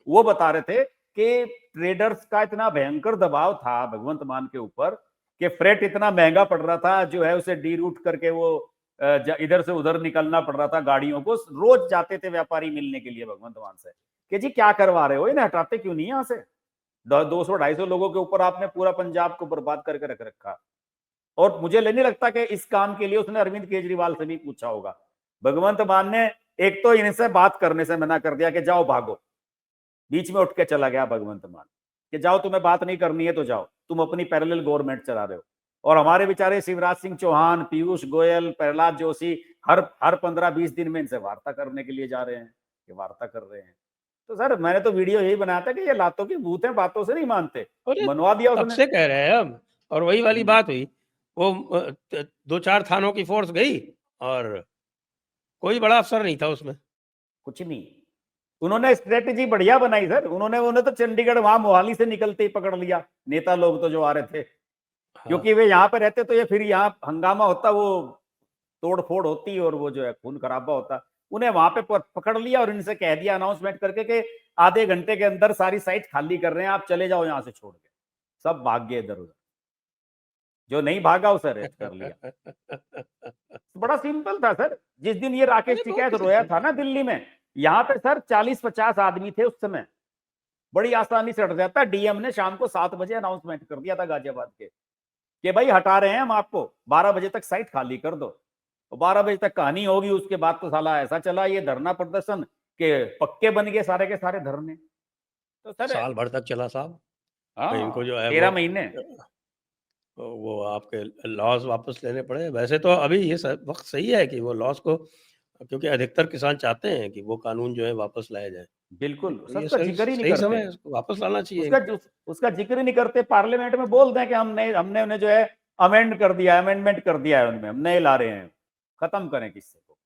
वो बता रहे थे कि ट्रेडर्स का इतना भयंकर दबाव था भगवंत मान के ऊपर कि फ्रेट इतना महंगा पड़ रहा था, जो है उसे डी रूट करके वो इधर से उधर निकलना पड़ रहा था गाड़ियों को। रोज जाते थे व्यापारी मिलने के लिए भगवंत मान से कि जी क्या करवा रहे हो, इन्हें हटाते क्यों नहीं यहाँ से। 200-250 लोगों के ऊपर आपने पूरा पंजाब को बर्बाद करके रख रखा। और मुझे नहीं लगता कि इस काम के लिए उसने अरविंद केजरीवाल से भी पूछा होगा। भगवंत मान ने एक तो इनसे बात करने से मना कर दिया कि जाओ भागो, बीच में उठ के चला गया भगवंत मान कि जाओ, तुम्हें बात नहीं करनी है तो जाओ, तुम अपनी पैरेलल गवर्नमेंट चला रहे हो। और हमारे बेचारे शिवराज सिंह चौहान, पीयूष गोयल, प्रहलाद जोशी हर 15-20 दिन में इनसे वार्ता करने के लिए जा रहे हैं, ये वार्ता कर रहे हैं। तो सर मैंने तो वीडियो यही बनाया था कि ये लातों की भूत है, बातों से नहीं मानते, मनवा दिया कब उसने। से कह रहे हैं हम, और वही वाली बात हुई, वो 2-4 थानों की फोर्स गई और कोई बड़ा अफसर नहीं था उसमें, कुछ नहीं। उन्होंने स्ट्रेटेजी बढ़िया बनाई सर, उन्होंने तो चंडीगढ़ वहां मोहाली से निकलते ही पकड़ लिया नेता लोग तो जो आ रहे थे। क्योंकि वे यहाँ पे रहते तो ये फिर यहाँ हंगामा होता, वो तोड़ फोड़ होती और वो जो है खून खराबा होता। उन्हें वहां पे पकड़ लिया और इनसे कह दिया अनाउंसमेंट करके कि आधे घंटे के अंदर सारी साइट खाली कर रहे हैं, आप चले जाओ यहाँ से छोड़ के। सब भाग गए इधर उधर, जो नहीं भागा उसे अरेस्ट कर लिया। बड़ा सिंपल था सर। जिस दिन ये राकेश टिकैत रोया था ना दिल्ली में, यहाँ पे सर 40-50 आदमी थे उस समय, बड़ी आसानी से हट जाता। डीएम ने शाम को 7 बजे अनाउंसमेंट कर दिया था गाजियाबाद के कि भाई हटा रहे हैं हम आपको, 12 बजे तक साइट खाली कर दो। तो 12 बजे तक कहानी होगी, उसके बाद तो साला ऐसा चला ये धरना प्रदर्शन के पक्के बन गए सारे के सारे धरने। तो सर साल भर तक चला साहब। इनको जो है 13 महीने वो आपके लॉज वापस लेने पड़े। वैसे तो अभी ये वक्त सही है कि वो लॉज को, क्योंकि अधिकतर किसान चाहते हैं कि वो कानून जो है वापस लाया जाए। बिल्कुल, तो ये उसका सही जिक्र ही नहीं सही करते, समय है, इसको वापस लाना चाहिए उसका इनको। उसका जिक्र ही नहीं करते। पार्लियामेंट में बोल दें कि हमने उन्हें जो है अमेंड कर दिया, अमेंडमेंट कर दिया है उनमें, हम नए ला रहे हैं। खत्म करें किससे को।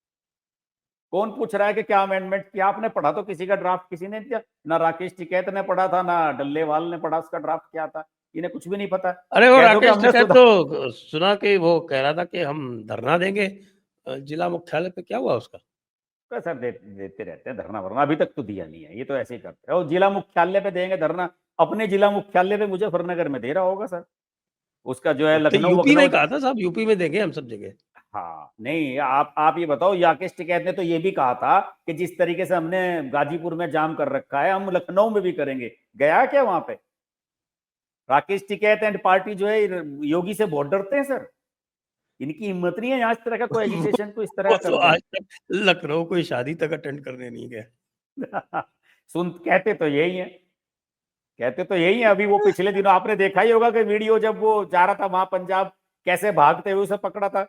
कौन पूछ रहा है कि क्या अमेंडमेंट किया आपने? पढ़ा तो किसी का ड्राफ्ट किसी ने दिया ना, राकेश टिकैत ने पढ़ा था ना डल्लेवाल ने पढ़ा उसका ड्राफ्ट क्या था, इन्हें कुछ भी नहीं पता। अरे वो कह दो कि राकेश हमने टिकैत तो सुना कि वो कह रहा था कि हम धरना देंगे जिला मुख्यालय पे, क्या हुआ उसका? सर देते रहते हैं धरना वरना, अभी तक तो दिया नहीं है, ये तो ऐसे ही करते हैं। और जिला मुख्यालय पे देंगे धरना, अपने जिला मुख्यालय पे मुजफ्फरनगर में दे रहा होगा सर, उसका जो है तो लखनऊ यूपी में वखनऊ। कहा था साहब, यूपी में देंगे हम सब जगह। हाँ नहीं, आप ये बताओ, राकेश टिकैत ने तो ये भी कहा था कि जिस तरीके से हमने गाजीपुर में जाम कर रखा है हम लखनऊ में भी करेंगे। गया क्या वहां पे? राकेश टिकैत एंड पार्टी जो है योगी से बहुत डरते हैं सर, इनकी हिम्मत नहीं है यहाँ इस तरह का कोई एजिटेशन को इस तरह वो का तो कर दें। आज तक लखनऊ कोई शादी तक अटेंड करने नहीं गया। सुन कहते तो यही है, कहते तो यही है। अभी वो पिछले दिनों आपने देखा ही होगा कि वीडियो जब वो जा रहा था वहां पंजाब, कैसे भागते हुए उसे पकड़ा था,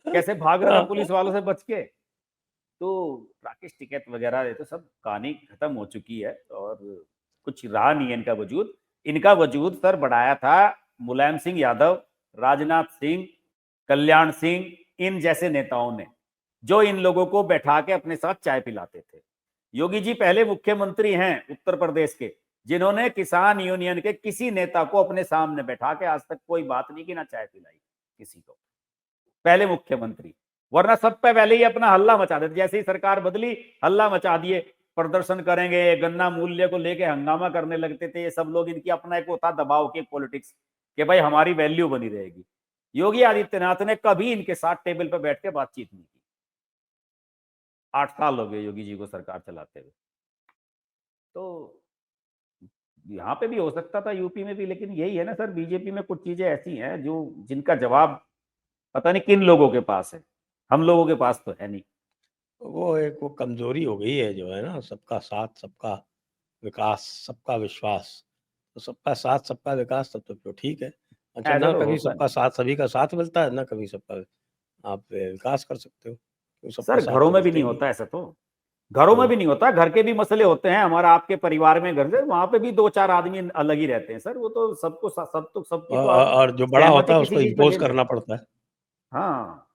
कैसे भाग रहा था पुलिस वालों से बच के। तो राकेश टिकैत वगैरह ये तो सब कहानी खत्म हो चुकी है और कुछ रहा नहीं है इनका वजूद। इनका वजूद सर बढ़ाया था मुलायम सिंह यादव, राजनाथ सिंह, कल्याण सिंह, इन जैसे नेताओं ने, जो इन लोगों को बैठा के अपने साथ चाय पिलाते थे। योगी जी पहले मुख्यमंत्री हैं उत्तर प्रदेश के जिन्होंने किसान यूनियन के किसी नेता को अपने सामने बैठा के आज तक कोई बात नहीं की, ना चाय पिलाई किसी को, पहले मुख्यमंत्री। वरना सब पे पहले ही अपना हल्ला मचा देते, जैसे ही सरकार बदली हल्ला मचा दिए, प्रदर्शन करेंगे, गन्ना मूल्य को लेके हंगामा करने लगते थे ये सब लोग। इनकी अपना एक होता दबाव की पॉलिटिक्स कि भाई हमारी वैल्यू बनी रहेगी। योगी आदित्यनाथ ने कभी इनके साथ टेबल पर बैठ के बातचीत नहीं की। 8 साल हो गए योगी जी को सरकार चलाते हुए। तो यहाँ पे भी हो सकता था, यूपी में भी, लेकिन यही है ना सर, बीजेपी में कुछ चीजें ऐसी हैं जो जिनका जवाब पता नहीं किन लोगों के पास है, हम लोगों के पास तो है नहीं। वो कमजोरी हो गई है जो है ना, सबका साथ सबका विकास सबका विश्वास। तो सबका साथ सबका विकास तब तो ठीक है। अच्छा, ऐसा ना तो कभी होता सबका नहीं साथ सभी का साथ मिलता है, ना कभी सबका आप विकास कर सकते हो, तो सबका सर, साथ घरों तो में भी मिलता नहीं ही नहीं। होता ऐसा। तो घरों में तो भी नहीं होता, घर के भी मसले होते हैं। हमारा आपके परिवार में घर से वहां पे भी 2-4 आदमी अलग ही रहते हैं सर, वो तो सबको सब तो सबकी तो आप और जो बड़ा सहमति होता है किसी उसको चीज पे इम्पोज ले नहीं करना सकते। पड़ता है। हाँ,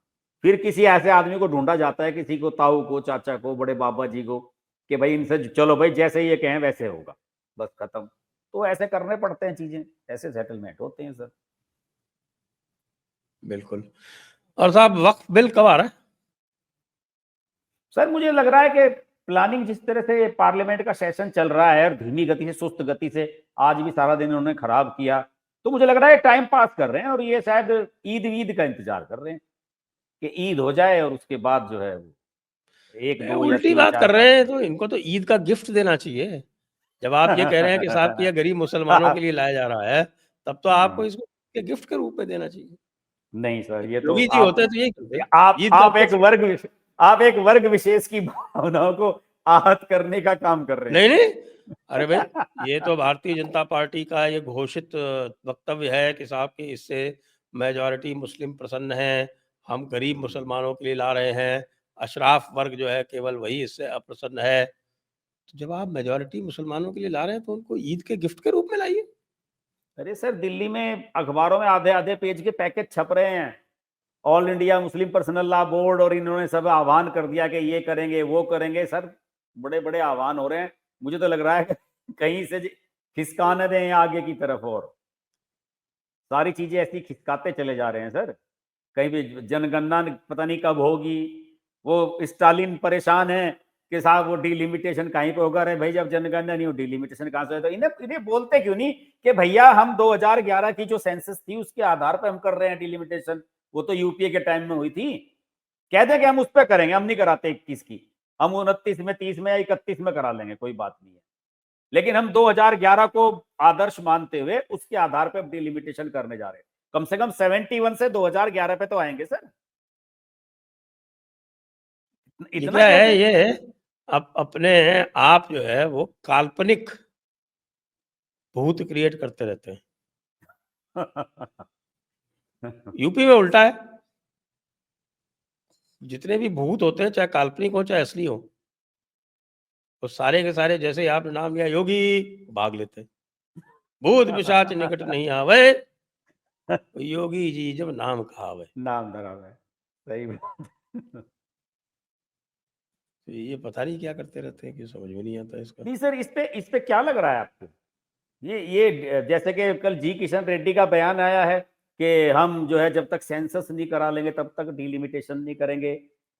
फिर किसी ऐसे आदमी को ढूंढा जाता है, किसी को, ताऊ को, चाचा को, बड़े बाबा जी को, कि भाई इनसे चलो भाई जैसे ये कहें वैसे होगा, बस खत्म। तो ऐसे करने पड़ते हैं चीजें, ऐसे सेटलमेंट होते हैं सर। बिल्कुल। और साहब वक्फ बिल कब आ रहा है? सर मुझे लग रहा है कि प्लानिंग जिस तरह से पार्लियामेंट का सेशन चल रहा है और धीमी गति से, सुस्त गति से, आज भी सारा दिन उन्होंने खराब किया, तो मुझे लग रहा है टाइम पास कर रहे हैं और ये शायद ईद वीद का इंतजार कर रहे हैं कि ईद हो जाए और उसके बाद जो है एक दो या उल्टी तीन बात चार कर रहे हैं, पार्टी। तो इनको तो ईद का गिफ्ट देना चाहिए। जब आप ये कह रहे हैं कि साहब कि ये गरीब मुसलमानों के लिए लाया जा रहा है, तब तो आपको इसको के गिफ्ट के रूप में देना चाहिए। नहीं सर, ये तो योगी जी होते तो यही करते, ईद का आप उपलक्ष्य। आप एक वर्ग विशेष की भावनाओं को आहत करने का काम कर रहे नहीं, हैं। नहीं, अरे भाई, ये तो भारतीय जनता पार्टी का ये घोषित वक्तव्य है कि साहब कि इससे मेजॉरिटी मुस्लिम प्रसन्न हैं, हम गरीब मुसलमानों के लिए ला रहे हैं, अशराफ वर्ग जो है केवल वही इससे अप्रसन्न है। तो जब आप मेजॉरिटी मुसलमानों के लिए ला रहे हैं, तो उनको ईद के गिफ्ट के रूप में लाइए। अरे सर, दिल्ली में अखबारों में आधे आधे पेज के पैकेट छप रहे हैं, all India Muslim personal law board, और इन्होंने सब आह्वान कर दिया कि ये करेंगे वो करेंगे। सर, बड़े बड़े आह्वान हो रहे हैं, मुझे तो लग रहा है कि कहीं से खिसका न दें आगे की तरफ, और सारी चीजें ऐसी खिसकाते चले जा रहे हैं सर। कहीं भी जनगणना पता नहीं कब होगी, वो स्टालिन परेशान है कि साहब वो डिलिमिटेशन कहीं पे होगा। रहे भाई, जब जनगणना नहीं हो डिलिमिटेशन कहां से हो? तो इन्हें इन्हें बोलते क्यों नहीं कि भैया हम 2011 की जो सेंसस थी उसके आधार पर हम कर रहे हैं डिलिमिटेशन, वो तो यूपीए के टाइम में हुई थी। कह दें कि हम उस पर करेंगे, हम नहीं कराते 21 की, हम 29 में, 30 में या 31 में करा लेंगे, कोई बात नहीं है। लेकिन हम 2011 को आदर्श मानते हुए उसके आधार पर डिलिमिटेशन करने जा रहे हैं। कम से कम 71 से 2011 पे तो आएंगे सर। ये इतना क्या है, कैसे? ये अपने आप जो है वो काल्पनिक भूत क्रिएट करते रहते हैं। यूपी में उल्टा है, जितने भी भूत होते हैं, चाहे काल्पनिक हो चाहे असली हो, तो सारे के सारे, जैसे ही आपने नाम लिया योगी, भाग लेते हैं। भूत पिशाच निकट नहीं आवे, तो योगी जी जब नाम कहावे। नाम धरा हुआ है, सही बात। तो ये पता नहीं क्या करते रहते हैं कि समझ में नहीं आता इसका। नहीं सर, इस पे क्या लग रहा है आपको? ये जैसे कि कल जी किशन रेड्डी का बयान आया है कि हम जो है जब तक सेंसस नहीं करा लेंगे तब तक डिलिमिटेशन नहीं करेंगे,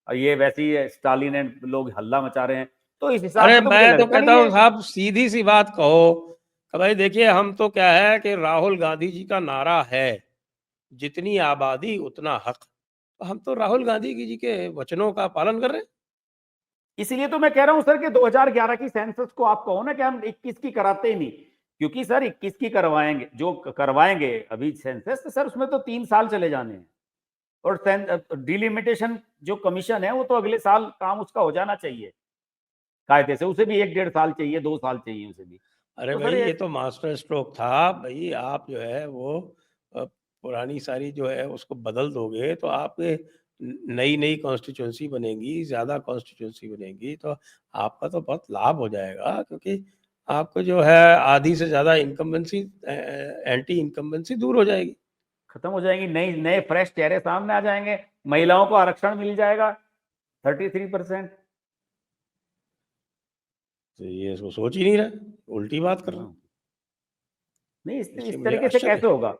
और ये वैसे ही स्टालिन एंड लोग हल्ला मचा रहे हैं। तो इस हिसाब अरे से तो मुझे मैं तो लगता कहता नहीं हूँ है। साहब, सीधी सी बात कहो कि भाई देखिए, हम तो क्या है कि राहुल गांधी जी का नारा है, जितनी आबादी उतना हक। तो हम तो राहुल गांधी जी के वचनों का पालन कर रहे हैं। इसलिए तो मैं कह रहा हूं सर कि 2011 की सेंसस को आप कहो ना कि हम 21 की कराते ही नहीं, क्योंकि सर 21 की करवाएंगे, जो करवाएंगे अभी सेंसस, तो सर उसमें तो 3 साल चले जाने हैं। और डिलिमिटेशन जो कमीशन है वो तो अगले साल काम उसका हो जाना चाहिए कायदे से, उसे भी 1-1.5 साल चाहिए, 2 साल चाहिए उसे भी। अरे तो भाई, सर ये तो मास्टर स्ट्रोक था भाई। आप जो है वो पुरानी सारी जो है उसको बदल दोगे, तो आपके नई नई कॉन्स्टिट्यूंसी बनेगी, ज़्यादा कॉन्स्टिट्यूंसी बनेगी, तो आपका तो बहुत लाभ हो जाएगा, क्योंकि आपको जो है आधी से ज़्यादा इनकम्बेंसी, एंटी इनकम्बेंसी दूर हो जाएगी। खत्म हो जाएंगी, नई नए फ्रेश चेहरे सामने आ जाएंगे, महिलाओं को आरक्षण मिल जाएगा 33%। तो ये इसको सोच ही नहीं रहे, उल्टी बात कर रहे हैं। नहीं, इसलिए इस मुझे तरीके से आश्चर्य कैसे है। होगा?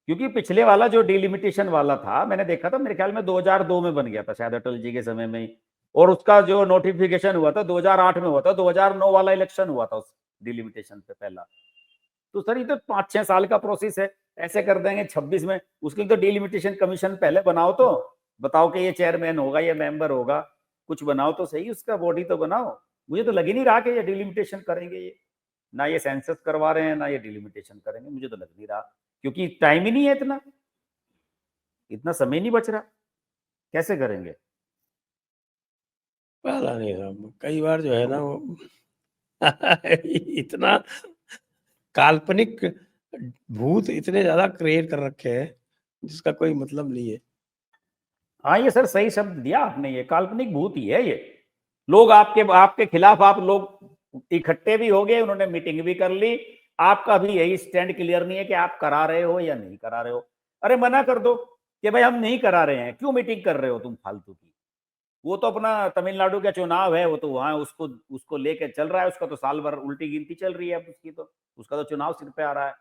क्योंकि पिछले वाला जो डिलिमिटेशन वाला था, मैंने देखा था, मेरे ख्याल में 2002 में बन गया था शायद, अटल जी के समय में ही, और उसका जो नोटिफिकेशन हुआ था 2008 में हुआ था, 2009 वाला इलेक्शन हुआ था उस डिलिमिटेशन पे पहला। तो सर ये तो 5-6 साल का प्रोसेस है, ऐसे कर देंगे 26 में? उसके लिए तो डिलिमिटेशन कमीशन पहले बनाओ, तो बताओ कि ये चेयरमैन होगा, ये मेंबर होगा, कुछ बनाओ तो सही, उसका बॉडी तो बनाओ। मुझे तो लग ही नहीं रहा कि ये डिलिमिटेशन करेंगे, ये ना ये सेंसस करवा रहे हैं ना ये डिलिमिटेशन करेंगे, मुझे तो लग नहीं रहा, क्योंकि टाइम ही नहीं है, इतना इतना समय नहीं बच रहा, कैसे करेंगे? पता नहीं साहब, कई बार जो है ना वो इतना काल्पनिक भूत इतने ज्यादा क्रिएट कर रखे हैं, जिसका कोई मतलब नहीं है। हाँ, ये सर सही शब्द दिया आपने, ये काल्पनिक भूत ही है ये। लोग आपके आपके खिलाफ, आप लोग इकट्ठे भी हो गए, उन्होंने मीटिंग भी कर ली, आपका भी यही स्टैंड क्लियर नहीं है कि आप करा रहे हो या नहीं करा रहे हो। अरे मना कर दो कि भाई हम नहीं करा रहे हैं, क्यों मीटिंग कर रहे हो तुम फालतू की? वो तो अपना तमिलनाडु का चुनाव है, वो तो वहां उसको उसको लेके चल रहा है, उसका तो साल भर उल्टी गिनती चल रही है अब उसकी, तो उसका तो चुनाव सिर पे आ रहा है,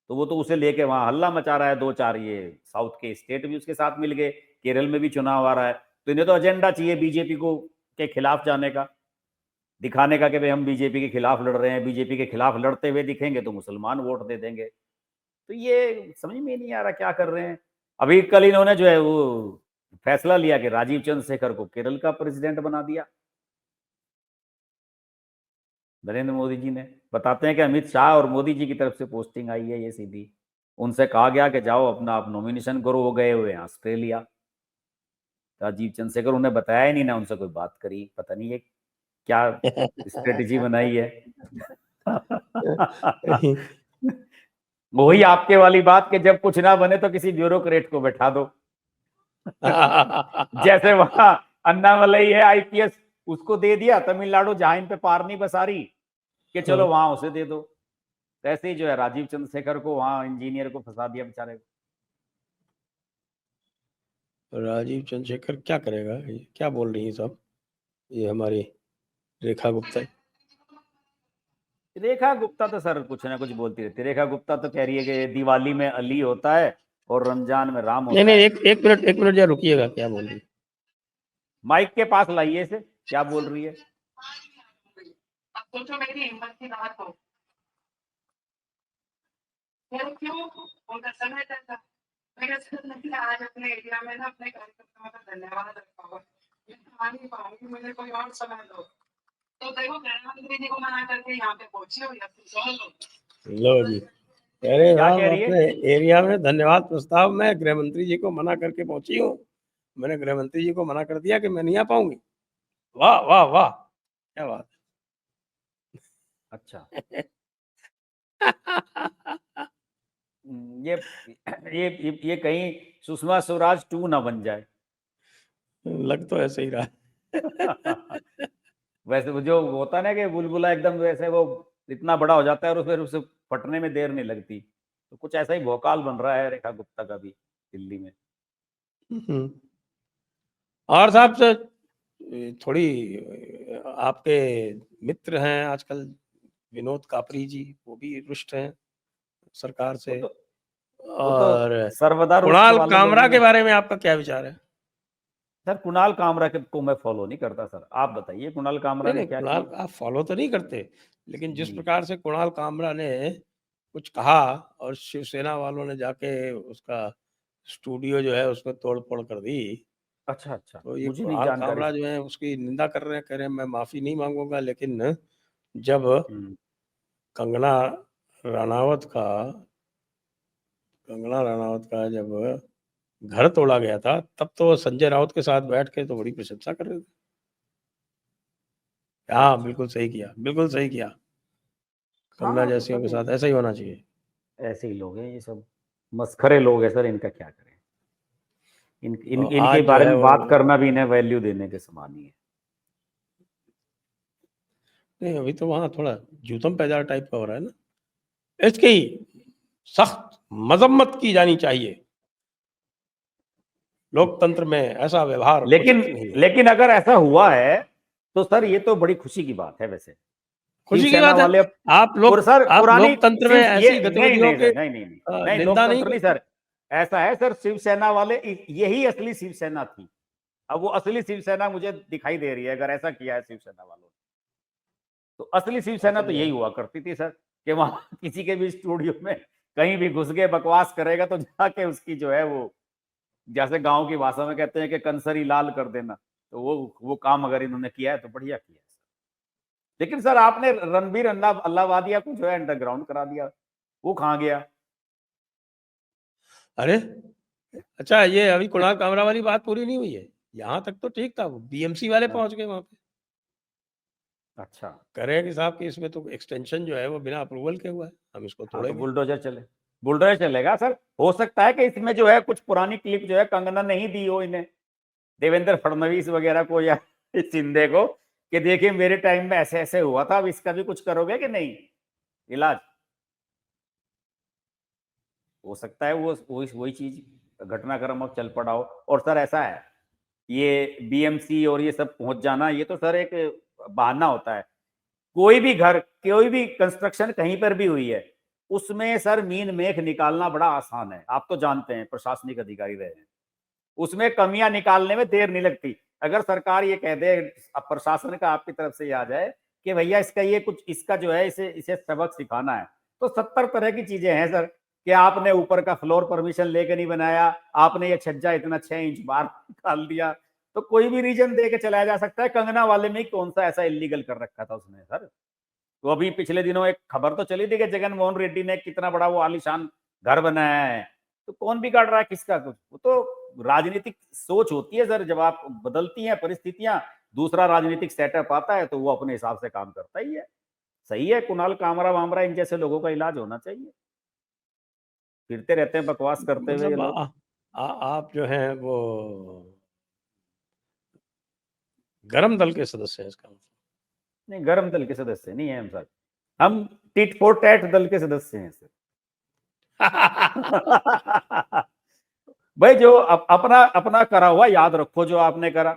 तो वो तो उसे लेके वहां हल्ला मचा रहा है। 2-4 ये साउथ के स्टेट भी उसके साथ मिल गए, केरल में भी चुनाव आ रहा है, तो इन्हें तो एजेंडा चाहिए बीजेपी को के खिलाफ जाने का। दिखाने का कि भाई हम बीजेपी के खिलाफ लड़ रहे हैं, बीजेपी के खिलाफ लड़ते हुए दिखेंगे तो मुसलमान वोट दे देंगे। तो ये समझ में नहीं आ रहा क्या कर रहे हैं। अभी कल इन्होंने जो है वो फैसला लिया कि राजीव चंद्रशेखर को केरल का प्रेसिडेंट बना दिया नरेंद्र मोदी जी ने। बताते हैं कि अमित शाह और मोदी जी की तरफ से पोस्टिंग आई है ये सीधी। उनसे कहा गया कि जाओ अपना आप नॉमिनेशन करो, वो गए हुए हैं ऑस्ट्रेलिया। राजीव चंद्रशेखर, उन्हें बताया ही नहीं, ना उनसे कोई बात करी, पता नहीं ये क्या स्ट्रेटेजी बनाई है। वही आपके वाली बात कि जब कुछ ना बने तो किसी ब्यूरोक्रेट को बैठा दो। जैसे वहां अन्नामलई है आईपीएस, उसको दे दिया तमिलनाडु जहां इन पे पार नहीं बसा रही कि चलो वहां उसे दे दो। ऐसे ही जो है राजीव चंद्रशेखर को वहां इंजीनियर को फंसा दिया बेचारे को। राजीव चंद्रशेखर क्या करेगा? ये क्या बोल रही है सब? ये हमारी रेखा गुप्ता। रेखा गुप्ता तो सर कुछ ना कुछ बोलती रहती है। रेखा गुप्ता तो कह रही है कि दिवाली में अली होता है और रमजान में राम नहीं होता नहीं, है। एक मिनट जरा रुकिएगा, क्या बोल रही है? माइक के पास लाइए इसे, क्या बोल रही है? अब सोचो मेरी हिम्मत की बात हो, फिर क्यों उनका समय था। मेरे से आज अपने एरिया में ना अपने कार्यकर्ताओं का धन्यवाद रखा हुआ। मैं आ नहीं पाऊंगी, मुझे कोई और समय दो। तो देखो प्रधानमंत्री जी को मना करके यहाँ पे पहुंची हो या फिर लो जी, अरे क्या साहब कह रही है? अपने एरिया में धन्यवाद प्रस्ताव में गृह मंत्री जी को मना करके पहुंची हूँ। मैंने गृह मंत्री जी को मना कर दिया कि मैं नहीं आ पाऊंगी। वाह वाह वाह, क्या बात अच्छा। है। ये कहीं सुषमा स्वराज 2 ना बन जाए। लग तो ऐसे ही रहा है। वैसे वो जो होता है ना कि बुलबुला एकदम वैसे वो इतना बड़ा हो जाता है और फिर उसे फटने में देर नहीं लगती, तो कुछ ऐसा ही भोकाल बन रहा है रेखा गुप्ता का भी दिल्ली में। और साहब से थोड़ी आपके मित्र हैं आजकल, विनोद कापरी जी, वो भी रुष्ट हैं सरकार वो से। तो वो तो और सर्वदा रुष्ट कुणाल वाले लोग कामरा ही के हैं। बारे में आपका क्या विचार है? सर कुणाल कामरा को मैं फॉलो नहीं करता सर, आप बताइए कुणाल कामरा नहीं ने नहीं, क्या कुणाल किया? आप फॉलो तो नहीं करते, लेकिन जिस जी। प्रकार से कुणाल कामरा ने कुछ कहा और शिवसेना वालों ने जाके उसका स्टूडियो जो है उसमें तोड़ फोड़ कर दी, अच्छा अच्छा, तो ये मुझे नहीं कुणाल जानकारी कामरा सर। जो है उसकी निंदा कर रहे हैं, कह रहे हैं मैं माफी नहीं मांगूंगा। लेकिन जब हम्म, कंगना रनावत का जब घर तोड़ा गया था, तब तो संजय राउत के साथ बैठ के तो बड़ी प्रशंसा कर रहे थे। हाँ अच्छा। बिल्कुल सही किया, बिल्कुल सही किया। कंगना हाँ तो जैसियों के सर साथ ऐसा ही होना चाहिए। ऐसे ही लोग हैं ये सब, मस्खरे लोग हैं सर, इनका क्या करें। और इनके आज जो बारे है में वो, बात करना भी इन्हें वैल्यू देने के समान ही है। नहीं अभी तो वहाँ थोड़ा जूतम पैजार टाइप का हो रहा है ना। इसकी सख्त मजम्मत की जानी चाहिए। लोकतंत्र में ऐसा व्यवहार लेकिन उचित नहीं है। लेकिन अगर ऐसा हुआ है तो सर ये तो बड़ी खुशी की बात है वैसे। खुशी की शिवसेना बात है। वाले आप सर आप पुरानी लोकतंत्र में शिव ये ऐसी नहीं गतिविधियों नहीं के सर, नहीं नहीं नहीं नहीं, निंदा नहीं लोकतंत्र नहीं करते। सर। ऐसा है सर, शिवसेना वाले यही असली शिवसेना थी। अब वो असली शिवसेना मुझे दिखाई दे रही है अगर ऐसा किया है शिवसेना वालों ने। तो असली शिवसेना तो असल यही में हुआ करती थी सर, कि वहां किसी के भी स्टूडियो में कहीं भी घुस गए बकवास करेगा तो जाके उसकी जो है वो, जैसे गांव की भाषा में कहते हैं कि कंसरी लाल कर देना, तो वो काम अगर इन्होंने किया है तो बढ़िया किया है। लेकिन सर आपने रणबीर अल्लावादिया को जो है अंडरग्राउंड करा दिया, वो कहाँ गया? अरे अच्छा, ये अभी कुणाल कामरा वाली बात पूरी नहीं हुई है। यहाँ तक तो ठीक था, वो बीएमसी वाले हाँ, पहुंच गए वहां पे। अच्छा। कह रहे हैं कि साहब कि इसमें तो एक्सटेंशन जो है वो बिना अप्रूवल के हुआ है, हम इसको हाँ तो तोड़ेंगे। बुलडोजर चले, बुलडोजर चलेगा सर। हो सकता है कि इसमें जो है कुछ पुरानी क्लिप जो है कंगना नहीं दी हो इन्हें, देवेंद्र फडणवीस वगैरह को या शिंदे को, कि देखिए मेरे टाइम में ऐसे ऐसे हुआ था, अब इसका भी कुछ करोगे कि नहीं इलाज। हो सकता है वो वही चीज घटनाक्रम अब चल पड़ा हो। और सर ऐसा है, ये बीएमसी और ये सब पहुंच जाना, ये तो सर एक बहाना होता है। कोई भी घर, कोई भी कंस्ट्रक्शन कहीं पर भी हुई है, उसमें सर मीन मेख निकालना बड़ा आसान है। आप तो जानते हैं, प्रशासनिक अधिकारी रहे हैं, उसमें कमियां निकालने में देर नहीं लगती। अगर सरकार ये कह दे, अब प्रशासन का आपकी तरफ से ये आ जाए कि भैया इसका ये कुछ इसका जो है इसे इसे सबक सिखाना है। तो 70 तरह की चीजें हैं सर, कि आपने ऊपर का फ्लोर परमिशन लेके नहीं बनाया, आपने ये छज्जा इतना 6 इंच बाहर निकाल दिया, तो कोई भी रीजन दे के चलाया जा सकता है। कंगना वाले में कौन सा ऐसा इलीगल कर रखा था उसने सर? तो अभी पिछले दिनों एक खबर तो चली थी कि जगन मोहन रेड्डी ने कितना बड़ा वो आलीशान घर बनाया है। तो कौन बिगाड़ रहा है किसका कुछ? वो तो राजनीतिक सोच होती है सर, जब आप बदलती हैं परिस्थितियां, दूसरा राजनीतिक सेटअप आता है तो वो अपने हिसाब से काम करता ही है। सही है, कुणाल कामरा वामरा इन जैसे लोगों का इलाज होना चाहिए। फिरते रहते हैं बकवास करते हुए ये मतलब लोग। आप जो हैं वो गरम दल के सदस्य हैं इसका मतलब। नहीं, गरम दल के सदस्य नहीं है हम सर, हम टिट फॉर टैट दल के सदस्य हैं सर। भाई जो अपना अपना करा हुआ याद रखो, जो आपने करा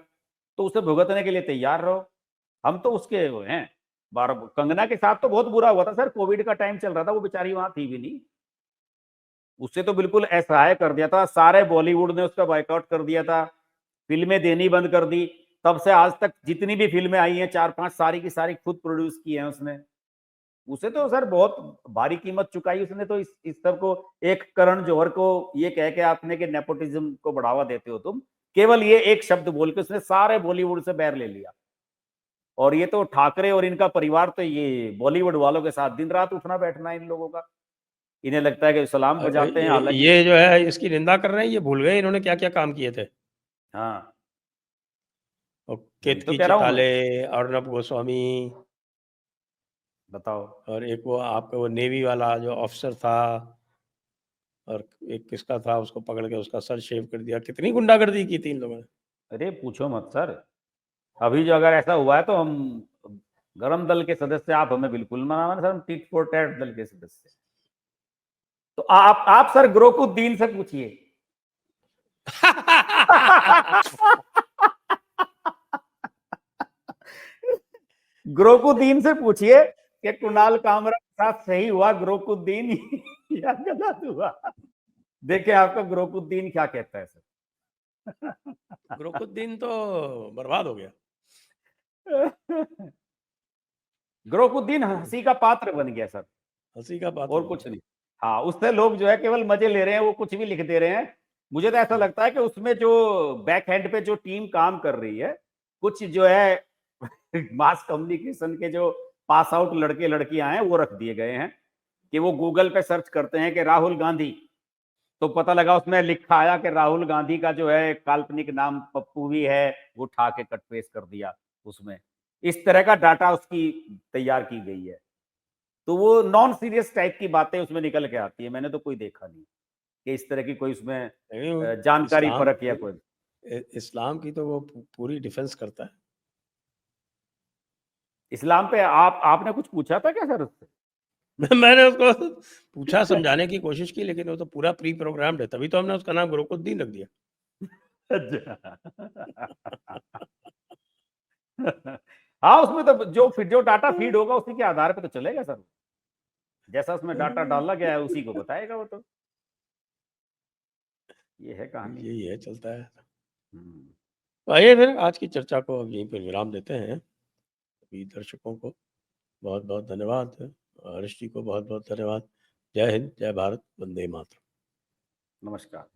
तो उसे भुगतने के लिए तैयार रहो। हम तो उसके वो हैं। बार कंगना के साथ तो बहुत बुरा हुआ था सर, कोविड का टाइम चल रहा था, वो बेचारी वहां थी भी नहीं। उससे तो बिल्कुल असहाय कर दिया था, सारे बॉलीवुड ने उसका बायकॉट कर दिया था, फिल्में देनी बंद कर दी। तब से आज तक जितनी भी फिल्में आई हैं 4-5 सारी की सारी खुद प्रोड्यूस की हैं उसने। उसे तो सर बहुत भारी कीमत चुकाई उसने तो इस सब को। एक करण जौहर को ये कह के आपने कि नेपोटिज्म को बढ़ावा देते हो तुम, केवल ये एक शब्द बोल के उसने सारे बॉलीवुड से बैर ले लिया। और ये तो ठाकरे और इनका परिवार तो ये बॉलीवुड वालों के साथ दिन रात उठना बैठना इन लोगों का। इन्हें लगता है कि सलाम बजाते हैं, हालांकि ये जो है इसकी निंदा कर रहे हैं, ये भूल गए इन्होंने क्या क्या काम किए थे। हाँ, और वही तो केतकी कह रहा हूँ मैं। चिताले, अर्नब गोस्वामी, बताओ। और एक वो आपका वो नेवी वाला जो ऑफिसर था, और एक किसका था, उसको पकड़ के उसका सर शेव कर दिया। कितनी गुंडागर्दी की थी इन लोगों ने। अरे पूछो मत सर, अभी जो अगर ऐसा हुआ है तो हम गरम दल के सदस्य, आप हमें बिल्कुल मना सर, हम टिट फॉर टैट दल के सदस्य। तो आप सर ग्रोकुद्दीन से पूछिए। ग्रोकुद्दीन से पूछिए कि कुणाल कामरा के साथ सही हुआ ग्रोकुद्दीन या गलत हुआ। देखिए आपका ग्रोकुद्दीन क्या कहता है सर। ग्रोकुद्दीन तो बर्बाद हो गया। ग्रोकुद्दीन हंसी का पात्र बन गया सर, हंसी का पात्र और बन कुछ गया। नहीं। हाँ, उससे लोग जो है केवल मजे ले रहे हैं, वो कुछ भी लिख दे रहे हैं। मुझे तो ऐसा लगता है कि उसमें जो बैक हैंड पे जो टीम काम कर रही है, कुछ जो है मास कम्युनिकेशन के जो पास आउट लड़के लड़कियां हैं वो रख दिए गए हैं, कि वो गूगल पे सर्च करते हैं कि राहुल गांधी, तो पता लगा उसमें लिखा आया कि राहुल गांधी का जो है काल्पनिक नाम पप्पू भी है, वो उठा के कट पेस्ट कर दिया उसमें। इस तरह का डाटा उसकी तैयार की गई है। तो वो नॉन सीरियस टाइप की बातें उसमें निकल के आती है। मैंने तो कोई देखा नहीं कि इस तरह की कोई उसमें नहीं, वो जानकारी इस्लाम परख या कोई। इस्लाम की तो वो पूरी डिफेंस करता है। इस्लाम पे आपने कुछ पूछा था क्या सर उससे? मैंने उसको पूछा, समझाने की कोशिश की, लेकिन वो तो पूरा प्री प्रोग्राम्ड है, तभी तो हमने उसका नाम ग्रोकुद्दीन रख दिया। हाँ, उसमें तो जो डाटा फीड होगा उसी के आधार पे तो चलेगा सर। जैसा उसमें डाटा डाला गया है उसी को बताएगा वो तो। ये है कहानी। यही है, चलता है। हम्म। तो आइए फिर आज की चर्चा को अब यहीं पर विराम देते हैं। सभी दर्शकों को बहुत बहुत धन्यवाद। हरीश जी को बहुत बहुत धन्यवाद। जय हिंद, जय भारत, वंदे मातरम। नमस्कार।